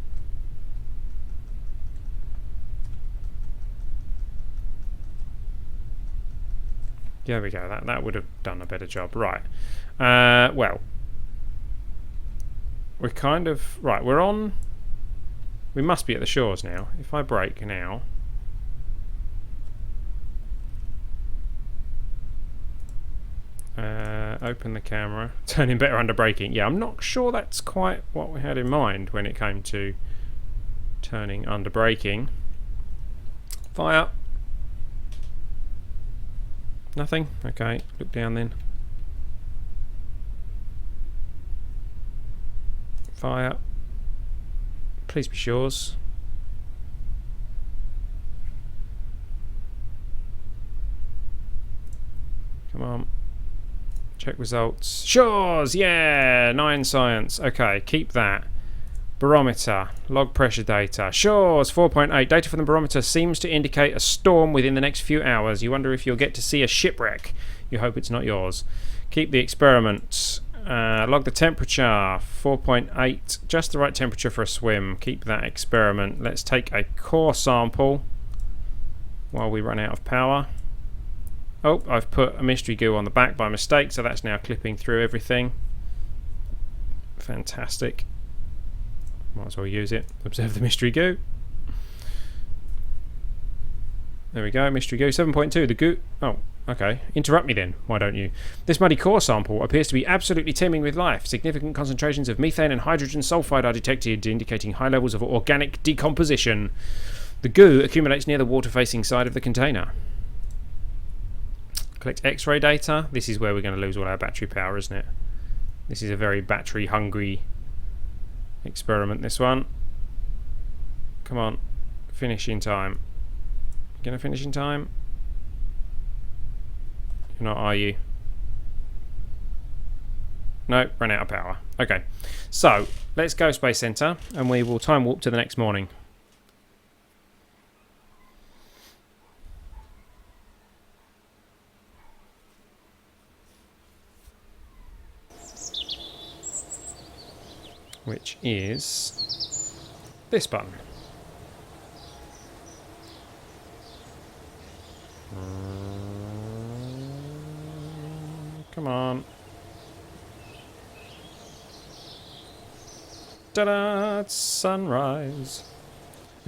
There we go. That would have done a better job. Right. Well, we're kind of right. We're on. We must be at the shores now. If I brake now. Open the camera. Turning better under braking. Yeah, I'm not sure that's quite what we had in mind when it came to turning under braking. Fire. Nothing? Okay, look down then. Fire. Please be shores. Come on. Check results. Shores! Yeah! 9 science. Okay, keep that. Barometer. Log pressure data. Shores! 4.8. Data from the barometer seems to indicate a storm within the next few hours. You wonder if you'll get to see a shipwreck. You hope it's not yours. Keep the experiment. Log the temperature. 4.8. Just the right temperature for a swim. Keep that experiment. Let's take a core sample while we run out of power. Oh, I've put a mystery goo on the back by mistake, so that's now clipping through everything. Fantastic. Might as well use it. Observe the mystery goo. There we go, mystery goo 7.2. The goo... Oh, okay. Interrupt me then, why don't you? This muddy core sample appears to be absolutely teeming with life. Significant concentrations of methane and hydrogen sulfide are detected, indicating high levels of organic decomposition. The goo accumulates near the water-facing side of the container. Collect X-ray data. This is where we're going to lose all our battery power, isn't it? This is a very battery-hungry experiment, this one. Come on. Finish in time. Gonna finish in time? You're not, are you? No, ran out of power. Okay. So, let's go Space Center, and we will time warp to the next morning. Which is this button. Come on. Ta-da! It's sunrise.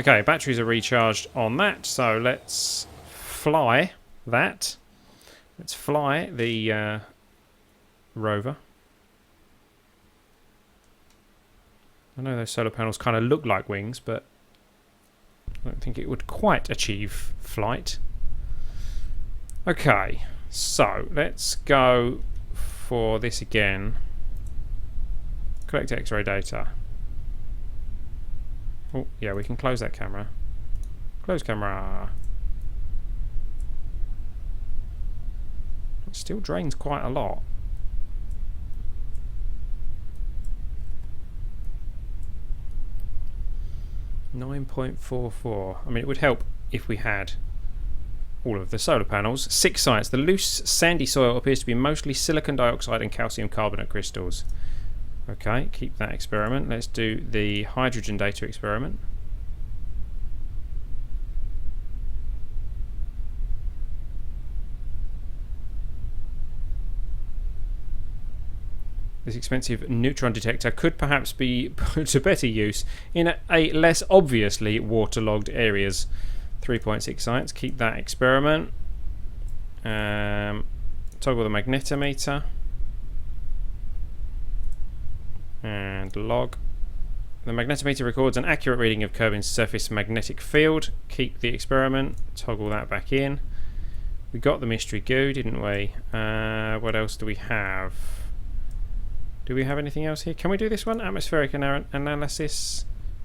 Okay, batteries are recharged on that, so let's fly that. Let's fly the rover. I know those solar panels kind of look like wings, but I don't think it would quite achieve flight. Okay, so let's go for this again. Collect X-ray data. Oh, yeah, we can close that camera. Close camera. It still drains quite a lot. .44. I mean, it would help if we had all of the solar panels. 6 sites. The loose sandy soil appears to be mostly silicon dioxide and calcium carbonate crystals. Okay, keep that experiment. Let's do the hydrogen data experiment. This expensive neutron detector could perhaps be put to better use in a less obviously waterlogged areas. 3.6 sites. Keep that experiment. Toggle the magnetometer. And log. The magnetometer records an accurate reading of Kerbin's surface magnetic field. Keep the experiment. Toggle that back in. We got the mystery goo, didn't we? What else do we have? Do we have anything else here? Can we do this one? Atmospheric analysis.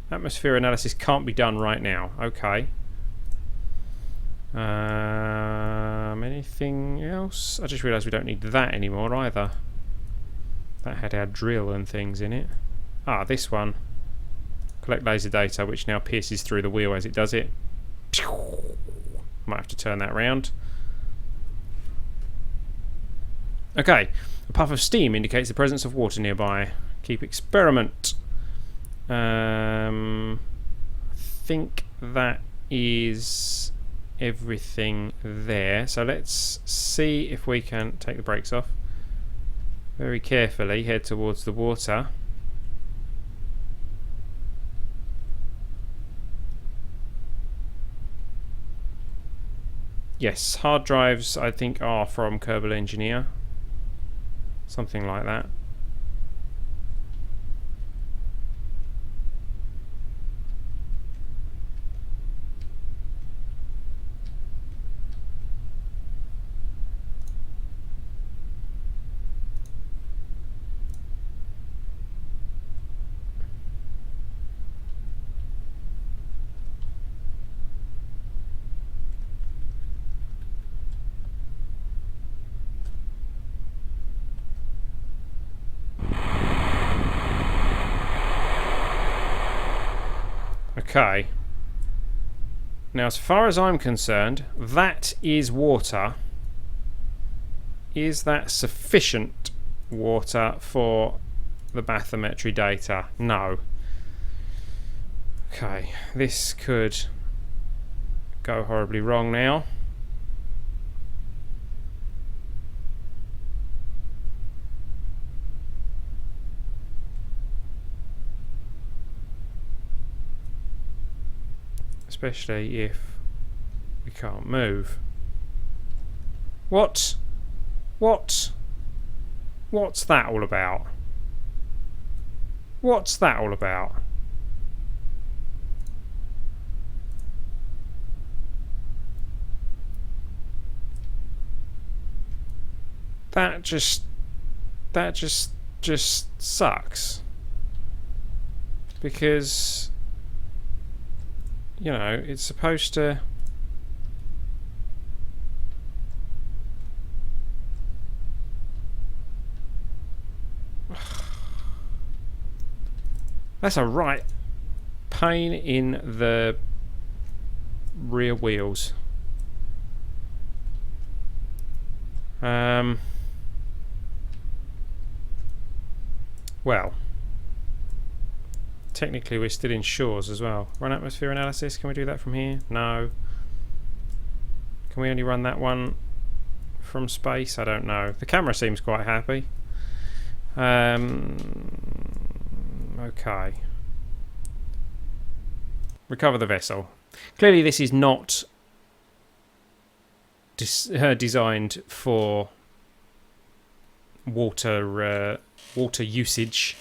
Atmosphere analysis can't be done right now. Okay. Anything else? I just realised we don't need that anymore either. That had our drill and things in it. Ah, this one. Collect laser data, which now pierces through the wheel as it does it. Might have to turn that round. Okay. A puff of steam indicates the presence of water nearby. Keep experiment. I think that is everything there. So let's see if we can take the brakes off. Very carefully head towards the water. Yes, hard drives I think are from Kerbal Engineer. Something like that. Okay. Now, as far as I'm concerned, that is water. Is that sufficient water for the bathymetry data? No. Okay, this could go horribly wrong now. Especially if we can't move. What? What's that all about? What's that all about? That just sucks. Because, you know, it's supposed to... That's a right pain in the rear wheels. Well, technically we're still in shores as well. Run atmosphere analysis, can we do that from here? No. Can we only run that one from space? I don't know. The camera seems quite happy. Okay. Recover the vessel. Clearly this is not designed for water usage.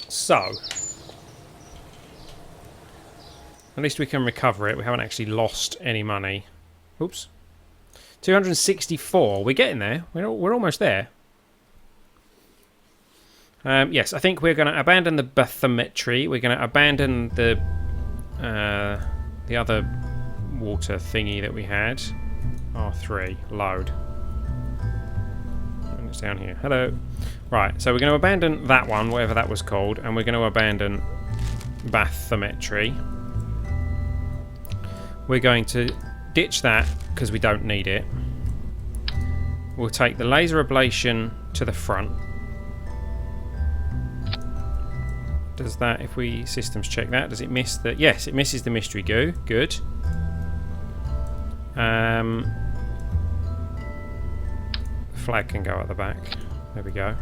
So at least we can recover it. We haven't actually lost any money. Oops. 264. We're getting there. We're almost there. Yes, I think we're going to abandon the bathymetry. We're going to abandon the other water thingy that we had. R3. Load. And it's down here. Hello. Right, so we're going to abandon that one, whatever that was called, and we're going to abandon bathymetry. We're going to ditch that because we don't need it. We'll take the laser ablation to the front. Does that, if we systems check that, does it miss the... Yes, it misses the mystery goo. Good. The flag can go at the back. There we go.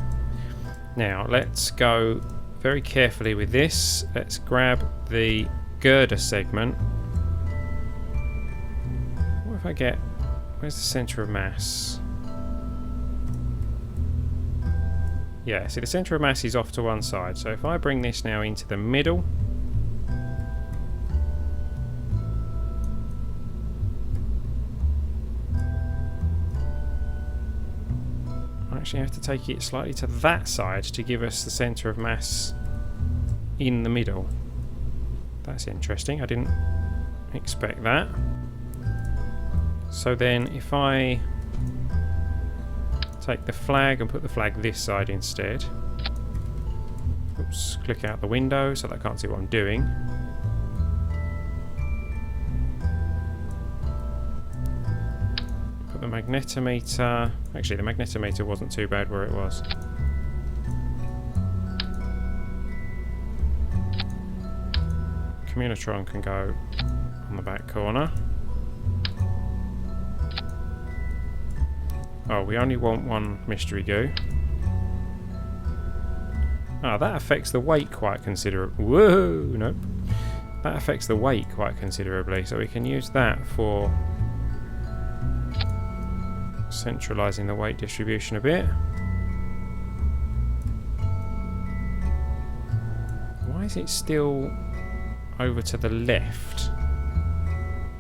Now, let's go very carefully with this. Let's grab the girder segment. What if I get... Where's the centre of mass? Yeah, see the centre of mass is off to one side. So if I bring this now into the middle... I actually have to take it slightly to that side to give us the centre of mass in the middle. That's interesting. I didn't expect that. So then if I take the flag and put the flag this side instead. Oops, click out the window so that I can't see what I'm doing. Put the magnetometer... Actually, the magnetometer wasn't too bad where it was. Communotron can go on the back corner. Oh, we only want one mystery goo. Ah, that affects the weight quite considerably. Whoa, nope. That affects the weight quite considerably, so we can use that for centralising the weight distribution a bit. Why is it still over to the left?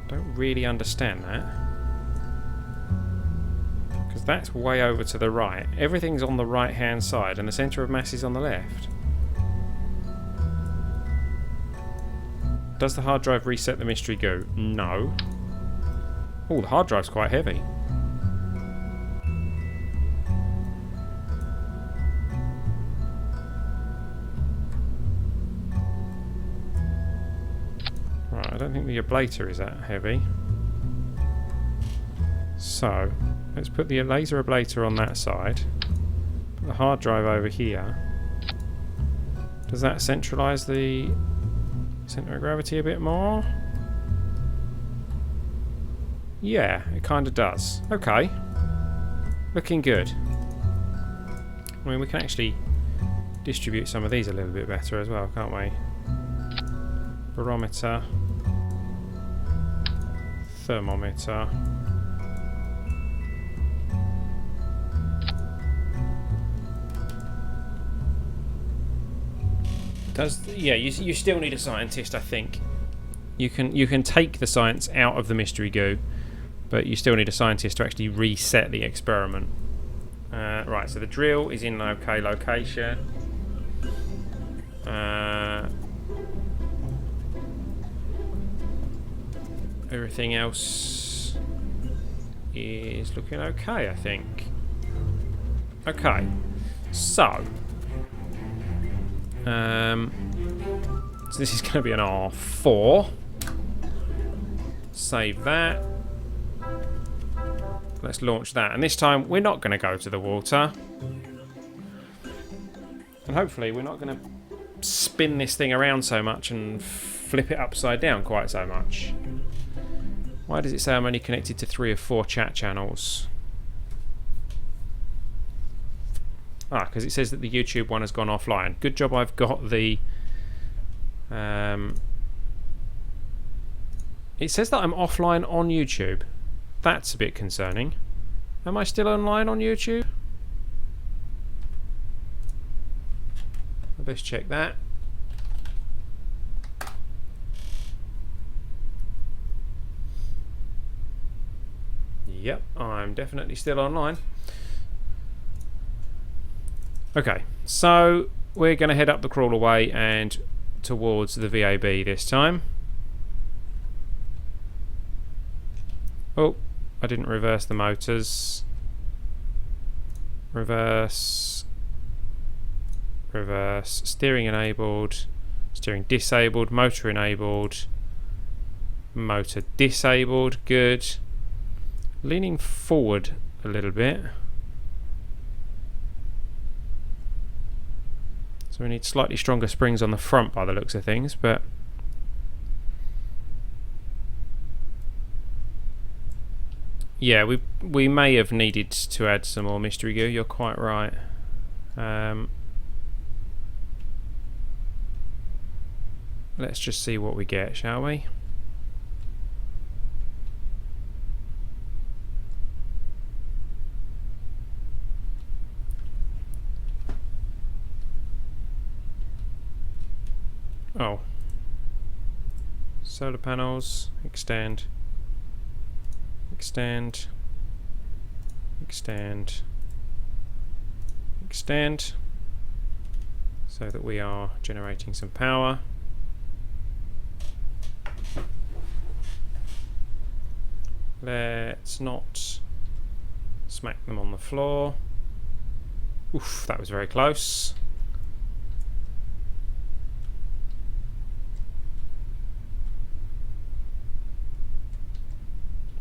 Don't really understand that. That's way over to the right. Everything's on the right hand side and the centre of mass is on the left. Does the hard drive reset the mystery goo? No. Oh, the hard drive's quite heavy. Right, I don't think the ablator is that heavy. So, let's put the laser ablator on that side. Put the hard drive over here. Does that centralise the centre of gravity a bit more? Yeah, it kind of does. Okay. Looking good. I mean, we can actually distribute some of these a little bit better as well, can't we? Barometer, thermometer. Yeah, you still need a scientist, I think. You can take the science out of the mystery goo, but you still need a scientist to actually reset the experiment. Right, so the drill is in OK location. Everything else is looking okay, I think. Okay, so this is going to be an R4. Save that. Let's launch that. And this time we're not going to go to the water. And hopefully we're not going to spin this thing around so much and flip it upside down quite so much. Why does it say I'm only connected to 3 or 4 chat channels? Ah, because it says that the YouTube one has gone offline. Good job I've got the... It says that I'm offline on YouTube. That's a bit concerning. Am I still online on YouTube? I'll best check that. Yep, I'm definitely still online. Okay, so we're going to head up the crawlerway and towards the VAB this time. Oh, I didn't reverse the motors. Reverse. Reverse. Steering enabled. Steering disabled. Motor enabled. Motor disabled. Good. Leaning forward a little bit. So we need slightly stronger springs on the front by the looks of things, but yeah, we may have needed to add some more mystery goo, you're quite right. Let's just see what we get, shall we? Oh. Solar panels, extend. Extend. Extend. Extend. So that we are generating some power. Let's not smack them on the floor. Oof, that was very close.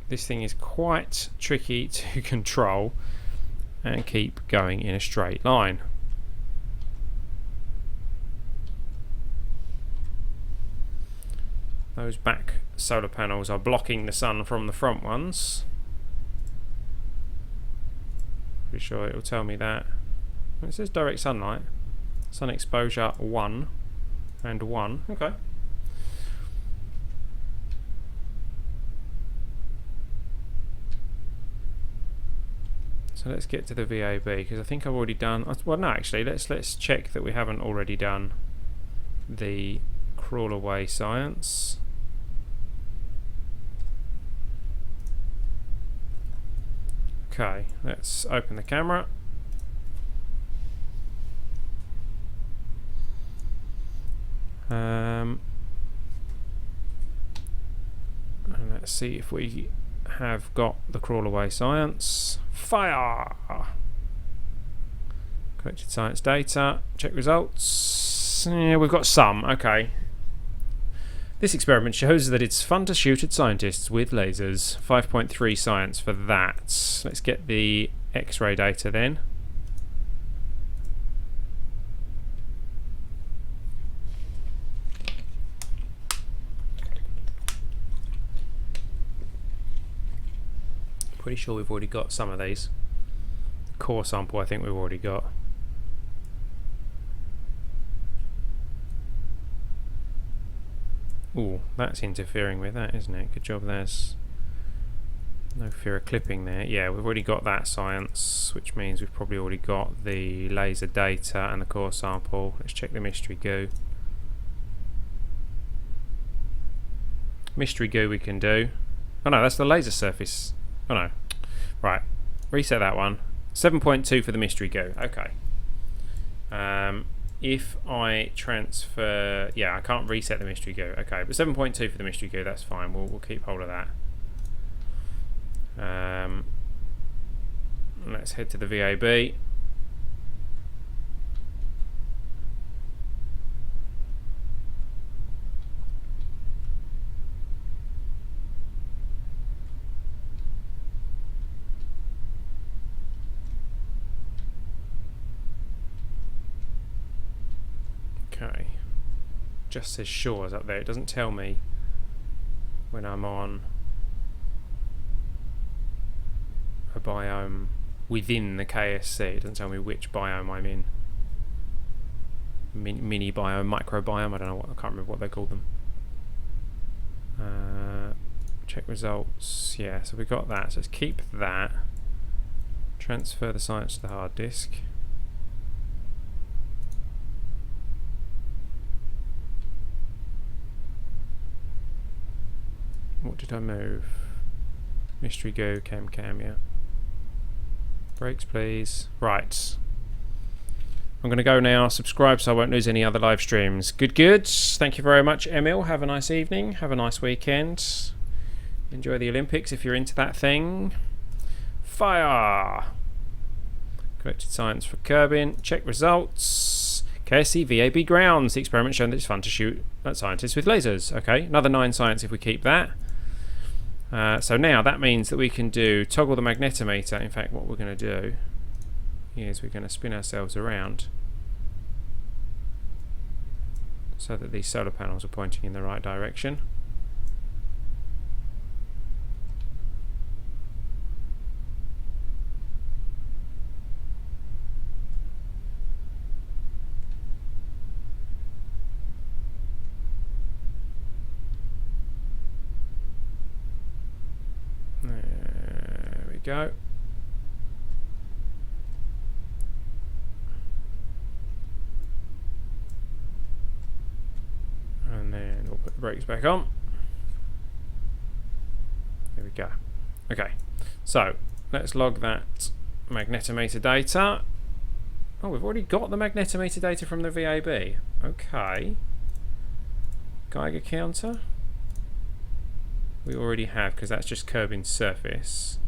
This thing is quite tricky to control and keep going in a straight line. Those back solar panels are blocking the sun from the front ones. Pretty sure it will tell me that. It says direct sunlight. Sun exposure 1 and 1. Okay. So let's get to the VAB because I think I've already done. Well, no, actually, let's check that we haven't already done the crawlerway science. Okay, let's open the camera. And let's see if we have got the crawlerway science. Fire! Collected science data. Check results. Yeah, we've got some. Okay. This experiment shows that it's fun to shoot at scientists with lasers. 5.3 science for that. Let's get the X-ray data then. Pretty sure we've already got some of these. Core sample I think we've already got. Ooh, that's interfering with that, isn't it? Good job, there's no fear of clipping there. Yeah, we've already got that science, which means we've probably already got the laser data and the core sample. Let's check the mystery goo. Mystery goo we can do. Oh no, that's the laser surface. Oh no. Right, reset that one. 7.2 for the mystery goo. Okay. If I transfer... Yeah, I can't reset the mystery goo. Okay, but 7.2 for the mystery goo, that's fine. We'll keep hold of that. Let's head to the VAB. Okay. Just says shores up there. It doesn't tell me when I'm on a biome within the KSC. It doesn't tell me which biome I'm in. Mini biome, microbiome, I don't know what, I can't remember what they call them. Check results. Yeah, so we got that. So let's keep that. Transfer the science to the hard disk. What did I move? Mystery goo, cam, yeah. Brakes, please. Right. I'm going to go now. Subscribe so I won't lose any other live streams. Good. Thank you very much, Emil. Have a nice evening. Have a nice weekend. Enjoy the Olympics if you're into that thing. Fire! Collected science for Kerbin. Check results. KSC VAB grounds. The experiment shown that it's fun to shoot at scientists with lasers. Okay, another 9 science if we keep that. So now that means that we can do toggle the magnetometer. In fact, what we're going to do is we're going to spin ourselves around so that these solar panels are pointing in the right direction. There we go. And then we'll put the brakes back on. There we go. Okay, so let's log that magnetometer data. Oh, we've already got the magnetometer data from the VAB. Okay. Geiger counter. We already have, because that's just Kerbin's surface.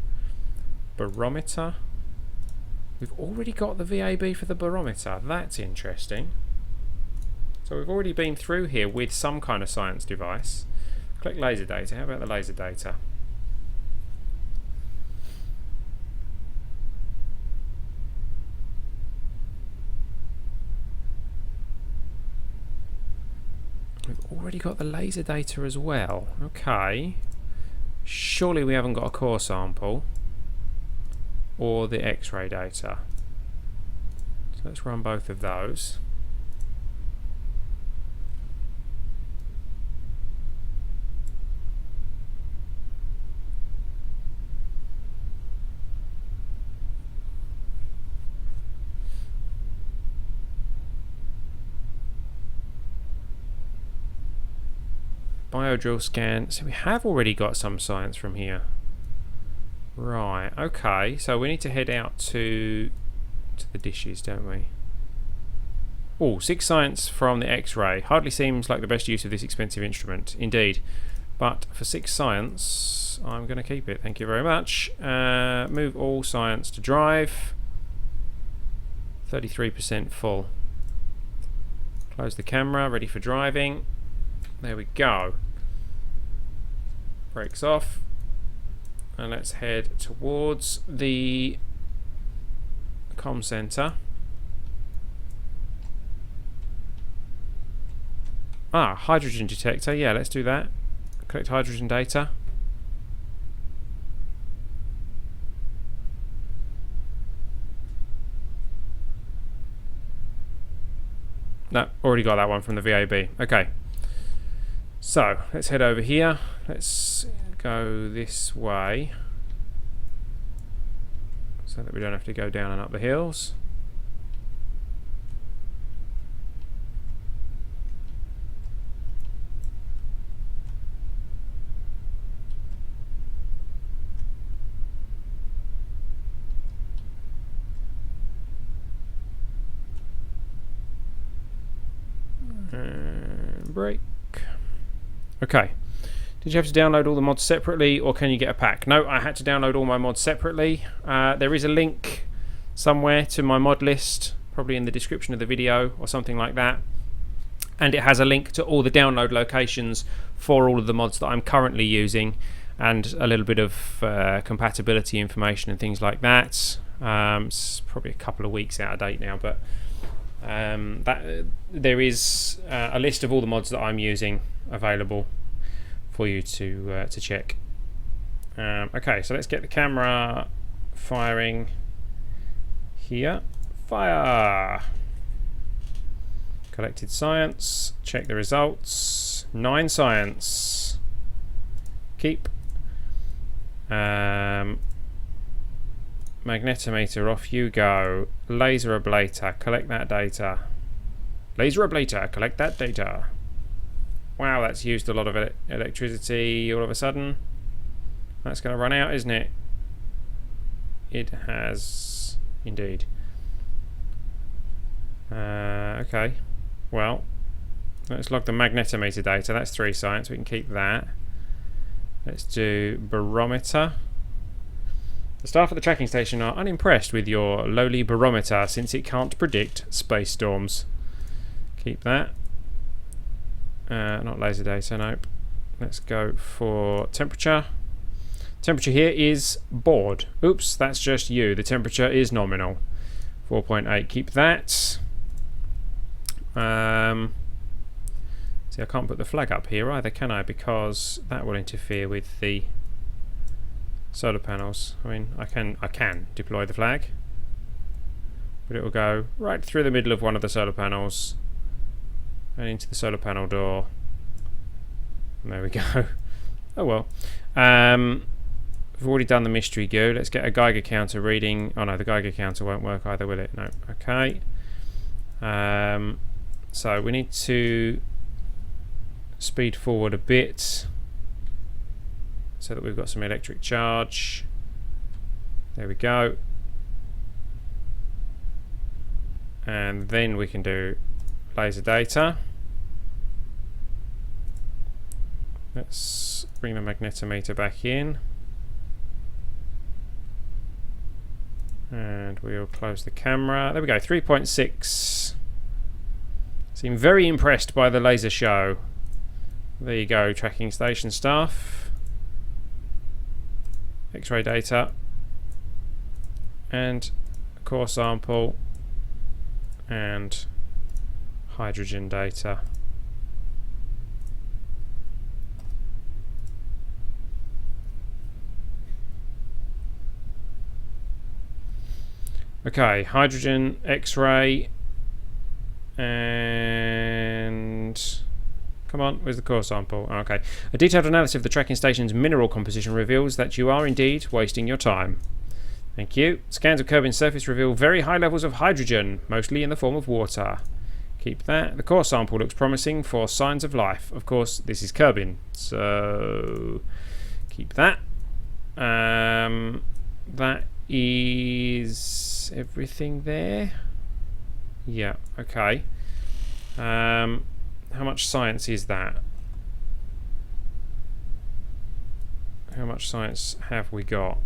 Barometer. We've already got the VAB for the barometer. That's interesting. So we've already been through here with some kind of science device. Click laser data. How about the laser data? We've already got the laser data as well. Okay. Surely we haven't got a core sample or the X-ray data. So let's run both of those. Biodrill scan. So we have already got some science from here. Right, okay. So we need to head out to the dishes, don't we? Oh, 6 science from the X-ray. Hardly seems like the best use of this expensive instrument. Indeed. But for 6 science, I'm going to keep it. Thank you very much. Move all science to drive. 33% full. Close the camera, ready for driving. There we go. Brakes off. And let's head towards the comm center. Ah, hydrogen detector. Yeah, let's do that. Collect hydrogen data. No, already got that one from the VAB. Okay. So let's head over here. Let's go this way so that we don't have to go down and up the hills. And break. Okay. Did you have to download all the mods separately, or can you get a pack? No, I had to download all my mods separately. There is a link somewhere to my mod list, probably in the description of the video or something like that. And it has a link to all the download locations for all of the mods that I'm currently using, and a little bit of compatibility information and things like that. It's probably a couple of weeks out of date now, but there is a list of all the mods that I'm using available for you to check. Okay, so let's get the camera firing here. Fire! Collected science. Check the results. 9 science. Keep. Magnetometer, off you go. Laser ablator, collect that data. Laser ablator, collect that data. Wow, that's used a lot of electricity all of a sudden. That's going to run out, isn't it? It has indeed. Okay, well, let's log the magnetometer data. That's 3 science, we can keep that. Let's do barometer. The staff at the tracking station are unimpressed with your lowly barometer since it can't predict space storms. Keep that. Not laser data, nope. Let's go for temperature. Temperature here is board. Oops, that's just you. The temperature is nominal. 4.8, keep that. See, I can't put the flag up here either, can I? Because that will interfere with the solar panels. I mean, I can deploy the flag, but it will go right through the middle of one of the solar panels and into the solar panel door. And there we go. Oh well. We've already done the mystery goo. Let's get a Geiger counter reading. Oh no, the Geiger counter won't work either, will it? No. Okay. So we need to speed forward a bit so that we've got some electric charge. There we go. And then we can do laser data. Let's bring the magnetometer back in. And we'll close the camera. There we go, 3.6. Seem very impressed by the laser show. There you go, tracking station staff. X-ray data. And a core sample. And hydrogen data. Okay, hydrogen, X-ray, and come on, where's the core sample? Oh, okay. A detailed analysis of the tracking station's mineral composition reveals that you are indeed wasting your time. Thank you. Scans of Kerbin's surface reveal very high levels of hydrogen, mostly in the form of water. Keep that. The core sample looks promising for signs of life. Of course, this is Kerbin, so keep that. That is everything there. Yeah, okay. How much science is that? How much science have we got?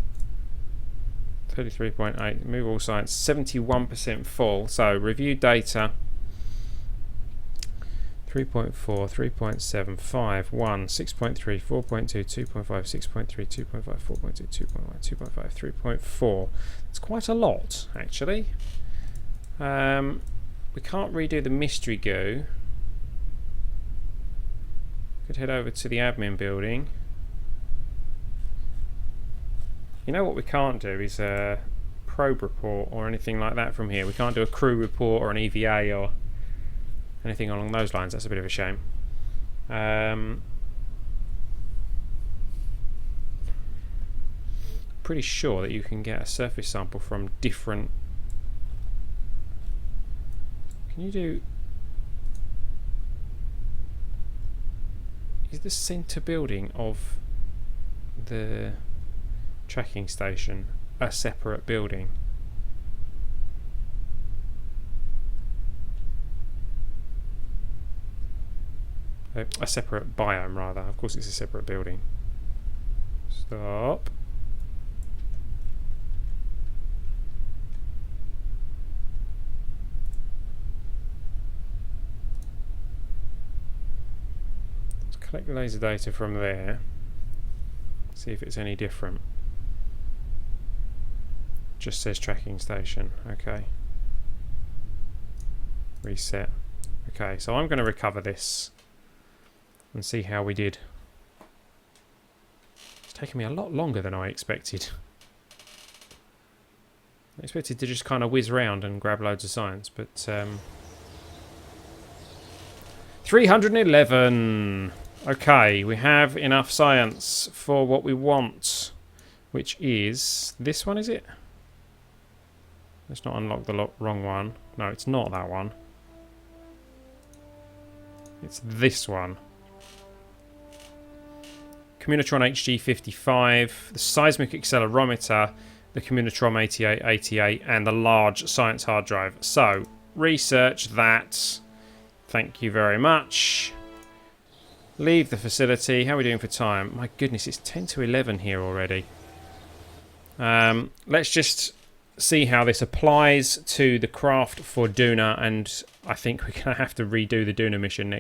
33.8. Move all science. 71% full. So review data. 3.4, 3.7, 5, 1, 6.3, 4.2, 2.5, 6.3, 2.5, 4.2, 2.1, 2.5, 3.4. It's quite a lot, actually. We can't redo the mystery goo. Could head over to the admin building. You know what we can't do is a probe report or anything like that from here. We can't do a crew report or an EVA or anything along those lines. That's a bit of a shame. Pretty sure that you can get a surface sample from different. Can you do? Is the centre building of the tracking station a separate building? A separate biome, rather. Of course, it's a separate building. Stop. Collect laser data from there. See if it's any different. Just says tracking station. Okay. Reset. Okay, so I'm going to recover this and see how we did. It's taken me a lot longer than I expected. I expected to just kind of whiz around and grab loads of science, but 311. Okay, we have enough science for what we want, which is this one, is it? Let's not unlock the wrong one. No, it's not that one. It's this one. Communotron HG55, the seismic accelerometer, the Communotron 8888, and the large science hard drive. So, research that. Thank you very much. Leave the facility. How are we doing for time? My goodness, it's 10 to 11 here already. Let's just see how this applies to the craft for Duna, and I think we're going to have to redo the Duna mission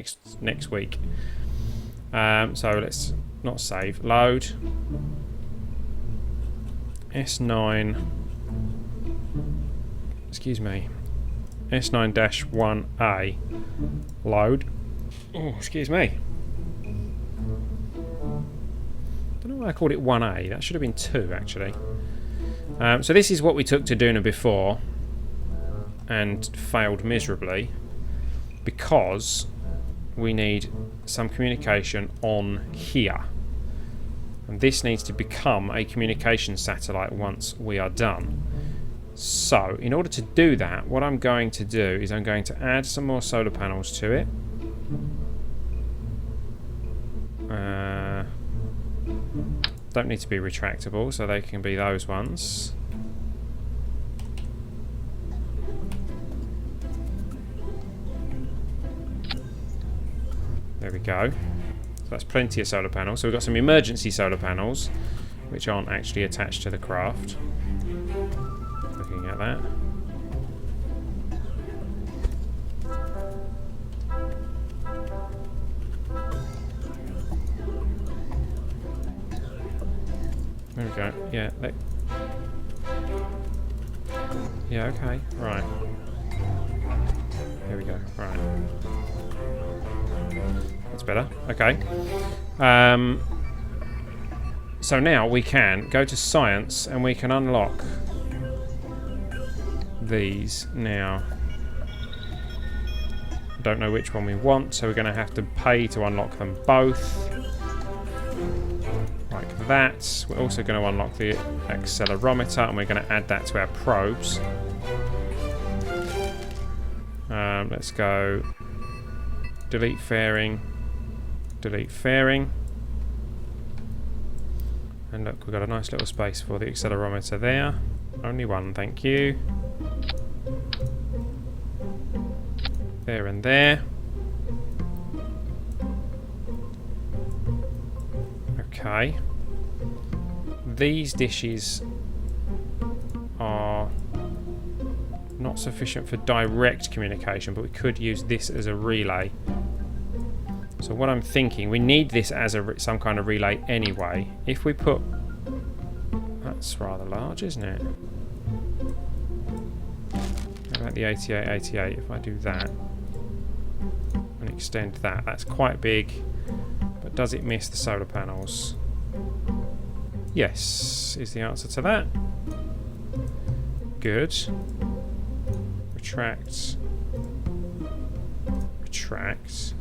next week. So let's not save. Load. S9. Excuse me. S9-1A. Load. Oh, excuse me. I don't know why I called it 1A. That should have been 2, actually. So this is what we took to Duna before and failed miserably because we need some communication on here. And this needs to become a communication satellite once we are done. So, in order to do that, what I'm going to do is I'm going to add some more solar panels to it. Don't need to be retractable, so they can be those ones. There we go. So that's plenty of solar panels. So we've got some emergency solar panels, which aren't actually attached to the craft. Looking at that. There we go. Yeah. Yeah, okay. Right. There we go. Right. That's better. Okay. So now we can go to science and we can unlock these now. Don't know which one we want, so we're going to have to pay to unlock them both. Like that. We're also going to unlock the accelerometer and we're going to add that to our probes. Let's go delete fairing, delete fairing. And look, we've got a nice little space for the accelerometer there. Only one, thank you. There and there. Okay. These dishes are not sufficient for direct communication, but we could use this as a relay. So what I'm thinking, we need this as some kind of relay anyway. If we put... That's rather large, isn't it? How about the 8888 if I do that? And extend that. That's quite big. But does it miss the solar panels? Yes, is the answer to that. Good. Retract. Retract.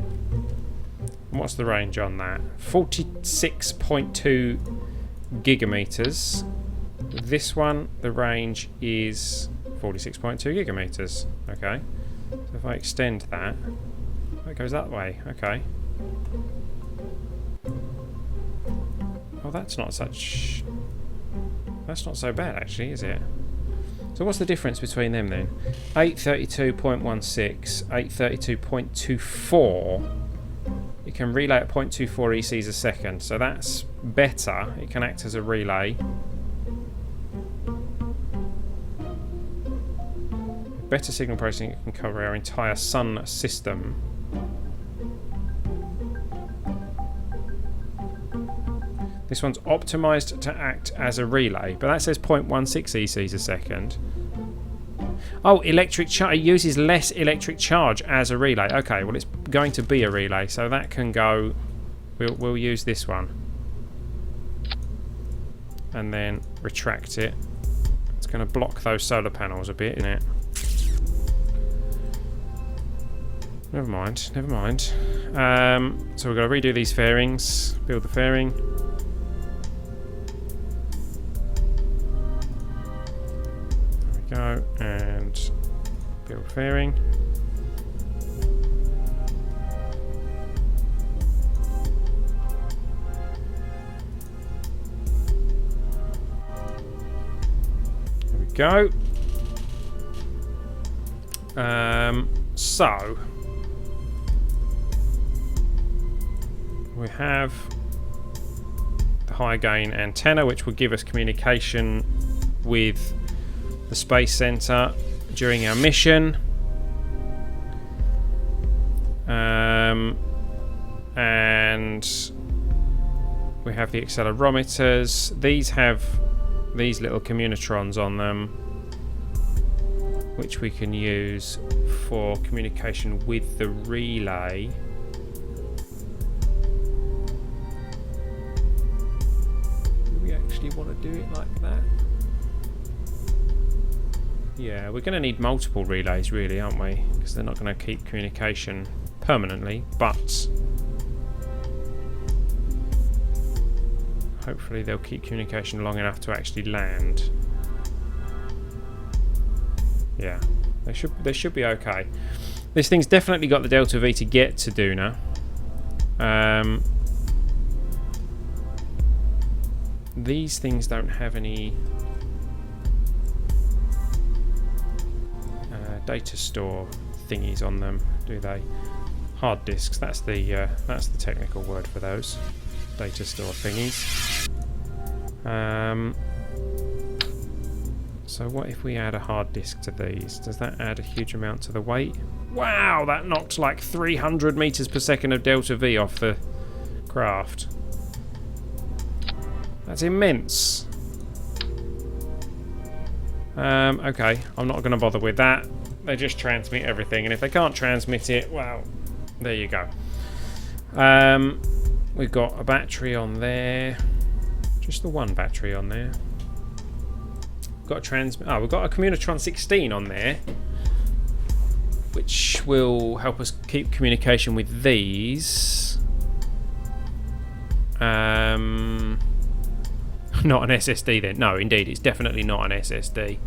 And what's the range on that? 46.2 gigameters. This one, the range is 46.2 gigameters. Okay. So if I extend that, it goes that way. Okay. Oh, that's not so bad actually, is it? So what's the difference between them then? 832.16, 832.24. It can relay at 0.24 ECs a second, so that's better. It can act as a relay. Better signal processing, it can cover our entire sun system. This one's optimized to act as a relay, but that says 0.16 ECs a second. Oh, electric charge. It uses less electric charge as a relay. Okay, well it's going to be a relay, so that can go. We'll use this one, and then retract it. It's going to block those solar panels a bit, isn't it? Never mind. Never mind. So we've got to redo these fairings. Build the fairing. Go and build fairing. There we go. So we have the high gain antenna, which will give us communication with the Space Center during our mission. And we have the accelerometers. These have these little communitrons on them, which we can use for communication with the relay. Do we actually want to do it like that? Yeah, we're going to need multiple relays really, aren't we? Because they're not going to keep communication permanently, but hopefully they'll keep communication long enough to actually land. Yeah, they should be okay. This thing's definitely got the Delta V to get to Duna. These things don't have any data store thingies on them, do they? Hard disks. That's the technical word for those data store thingies. So what if we add a hard disk to these? Does that add a huge amount to the weight? Wow, that knocked like 300 meters per second of Delta V off the craft. That's immense. Okay, I'm not going to bother with that. They just transmit everything, and if they can't transmit it, well, there you go. We've got a battery on there. Just the one battery on there. We've got we've got a Communitron 16 on there, which will help us keep communication with these. Not an SSD then. No, indeed, it's definitely not an SSD.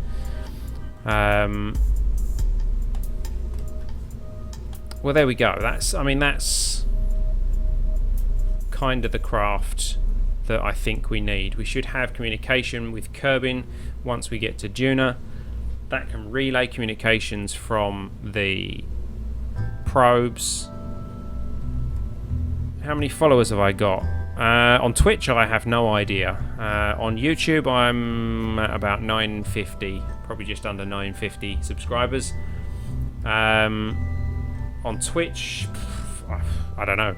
Well, there we go. That's kind of the craft that I think we need. We should have communication with Kerbin once we get to Duna. That can relay communications from the probes. How many followers have I got? On Twitch, I have no idea. On YouTube, I'm at about 950, probably just under 950 subscribers. On Twitch, I don't know.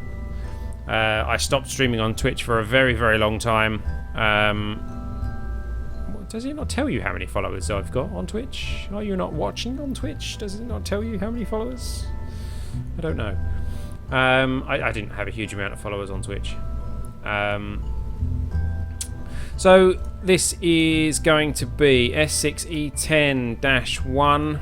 I stopped streaming on Twitch for a very, very long time. Does it not tell you how many followers I've got on Twitch? Are you not watching on Twitch? Does it not tell you how many followers? I don't know. I didn't have a huge amount of followers on Twitch. So this is going to be S06E10-1.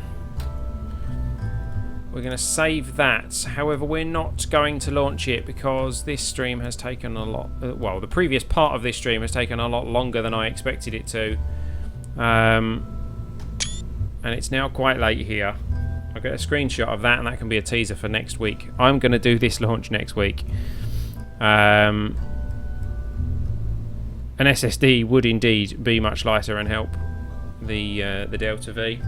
we're going to save that. However, we're not going to launch it because this stream has taken a lot... well, the previous part of this stream has taken a lot longer than I expected it to. And it's now quite late here. I'll get a screenshot of that, and that can be a teaser for next week. I'm going to do this launch next week. An SSD would indeed be much lighter and help the Delta V.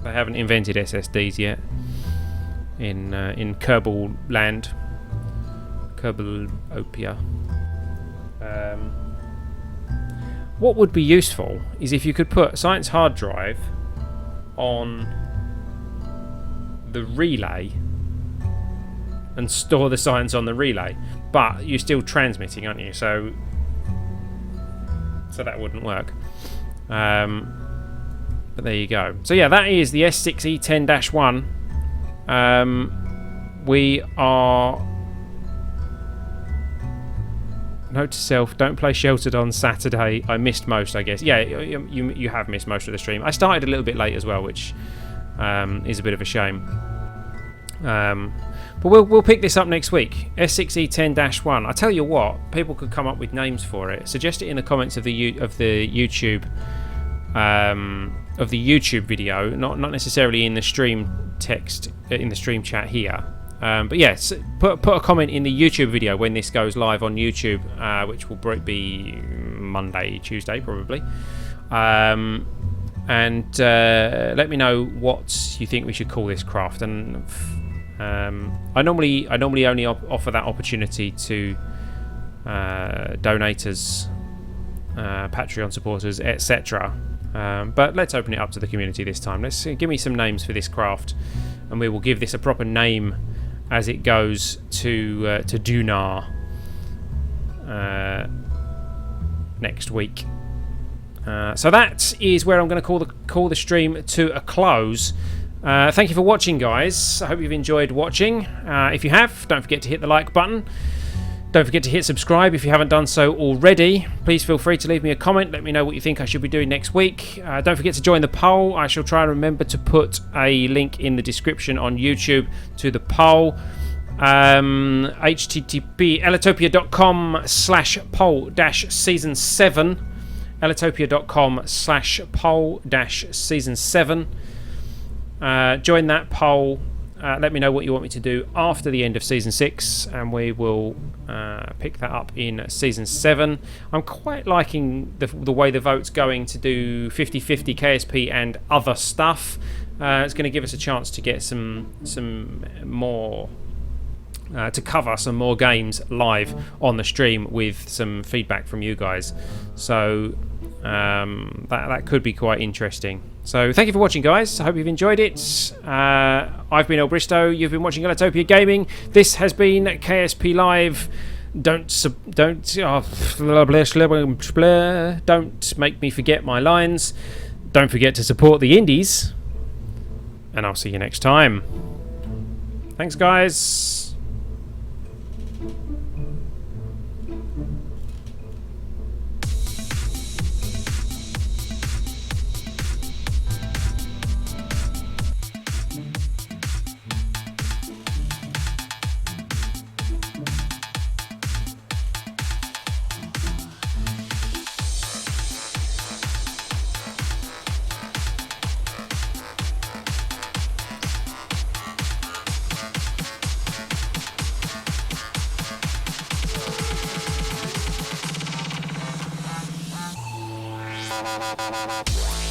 They haven't invented SSDs yet in Kerbal land, Kerbalopia. What would be useful is if you could put a science hard drive on the relay and store the science on the relay, but you're still transmitting, aren't you? So that wouldn't work. But there you go. So yeah, that is the S06E10-1. We are... Note to self, don't play Sheltered on Saturday. I missed most, I guess. Yeah, you have missed most of the stream. I started a little bit late as well, which is a bit of a shame. But we'll pick this up next week. S06E10-1. I tell you what, people could come up with names for it. Suggest it in the comments of the YouTube video, not necessarily in the stream text in the stream chat here. But yes, put a comment in the YouTube video when this goes live on YouTube, which will be Monday, Tuesday probably. And let me know what you think we should call this craft. And I normally only offer that opportunity to donators, Patreon supporters, etc. But let's open it up to the community this time. Let's give me some names for this craft, and we will give this a proper name as it goes to Duna next week. So that is where I'm going to call the stream to a close. Thank you for watching, guys. I hope you've enjoyed watching. If you have, don't forget to hit the like button. Don't forget to hit subscribe if you haven't done so already. Please feel free to leave me a comment. Let me know what you think I should be doing next week. Don't forget to join the poll. I shall try and remember to put a link in the description on YouTube to the poll. http ellitopia.com/poll-season 7. ellitopia.com/poll-season 7. Join that poll. Let me know what you want me to do after the end of Season 6, and we will pick that up in Season 7. I'm quite liking the way the vote's going to do 50-50 KSP and other stuff. It's going to give us a chance to get some more... to cover some more games live on the stream with some feedback from you guys. So that could be quite interesting. So thank you for watching, guys. I hope you've enjoyed it. I've been El Bristow. You've been watching Ellitopia Gaming. This has been KSP Live. Don't make me forget my lines. Don't forget to support the indies. And I'll see you next time. Thanks, guys. Bye.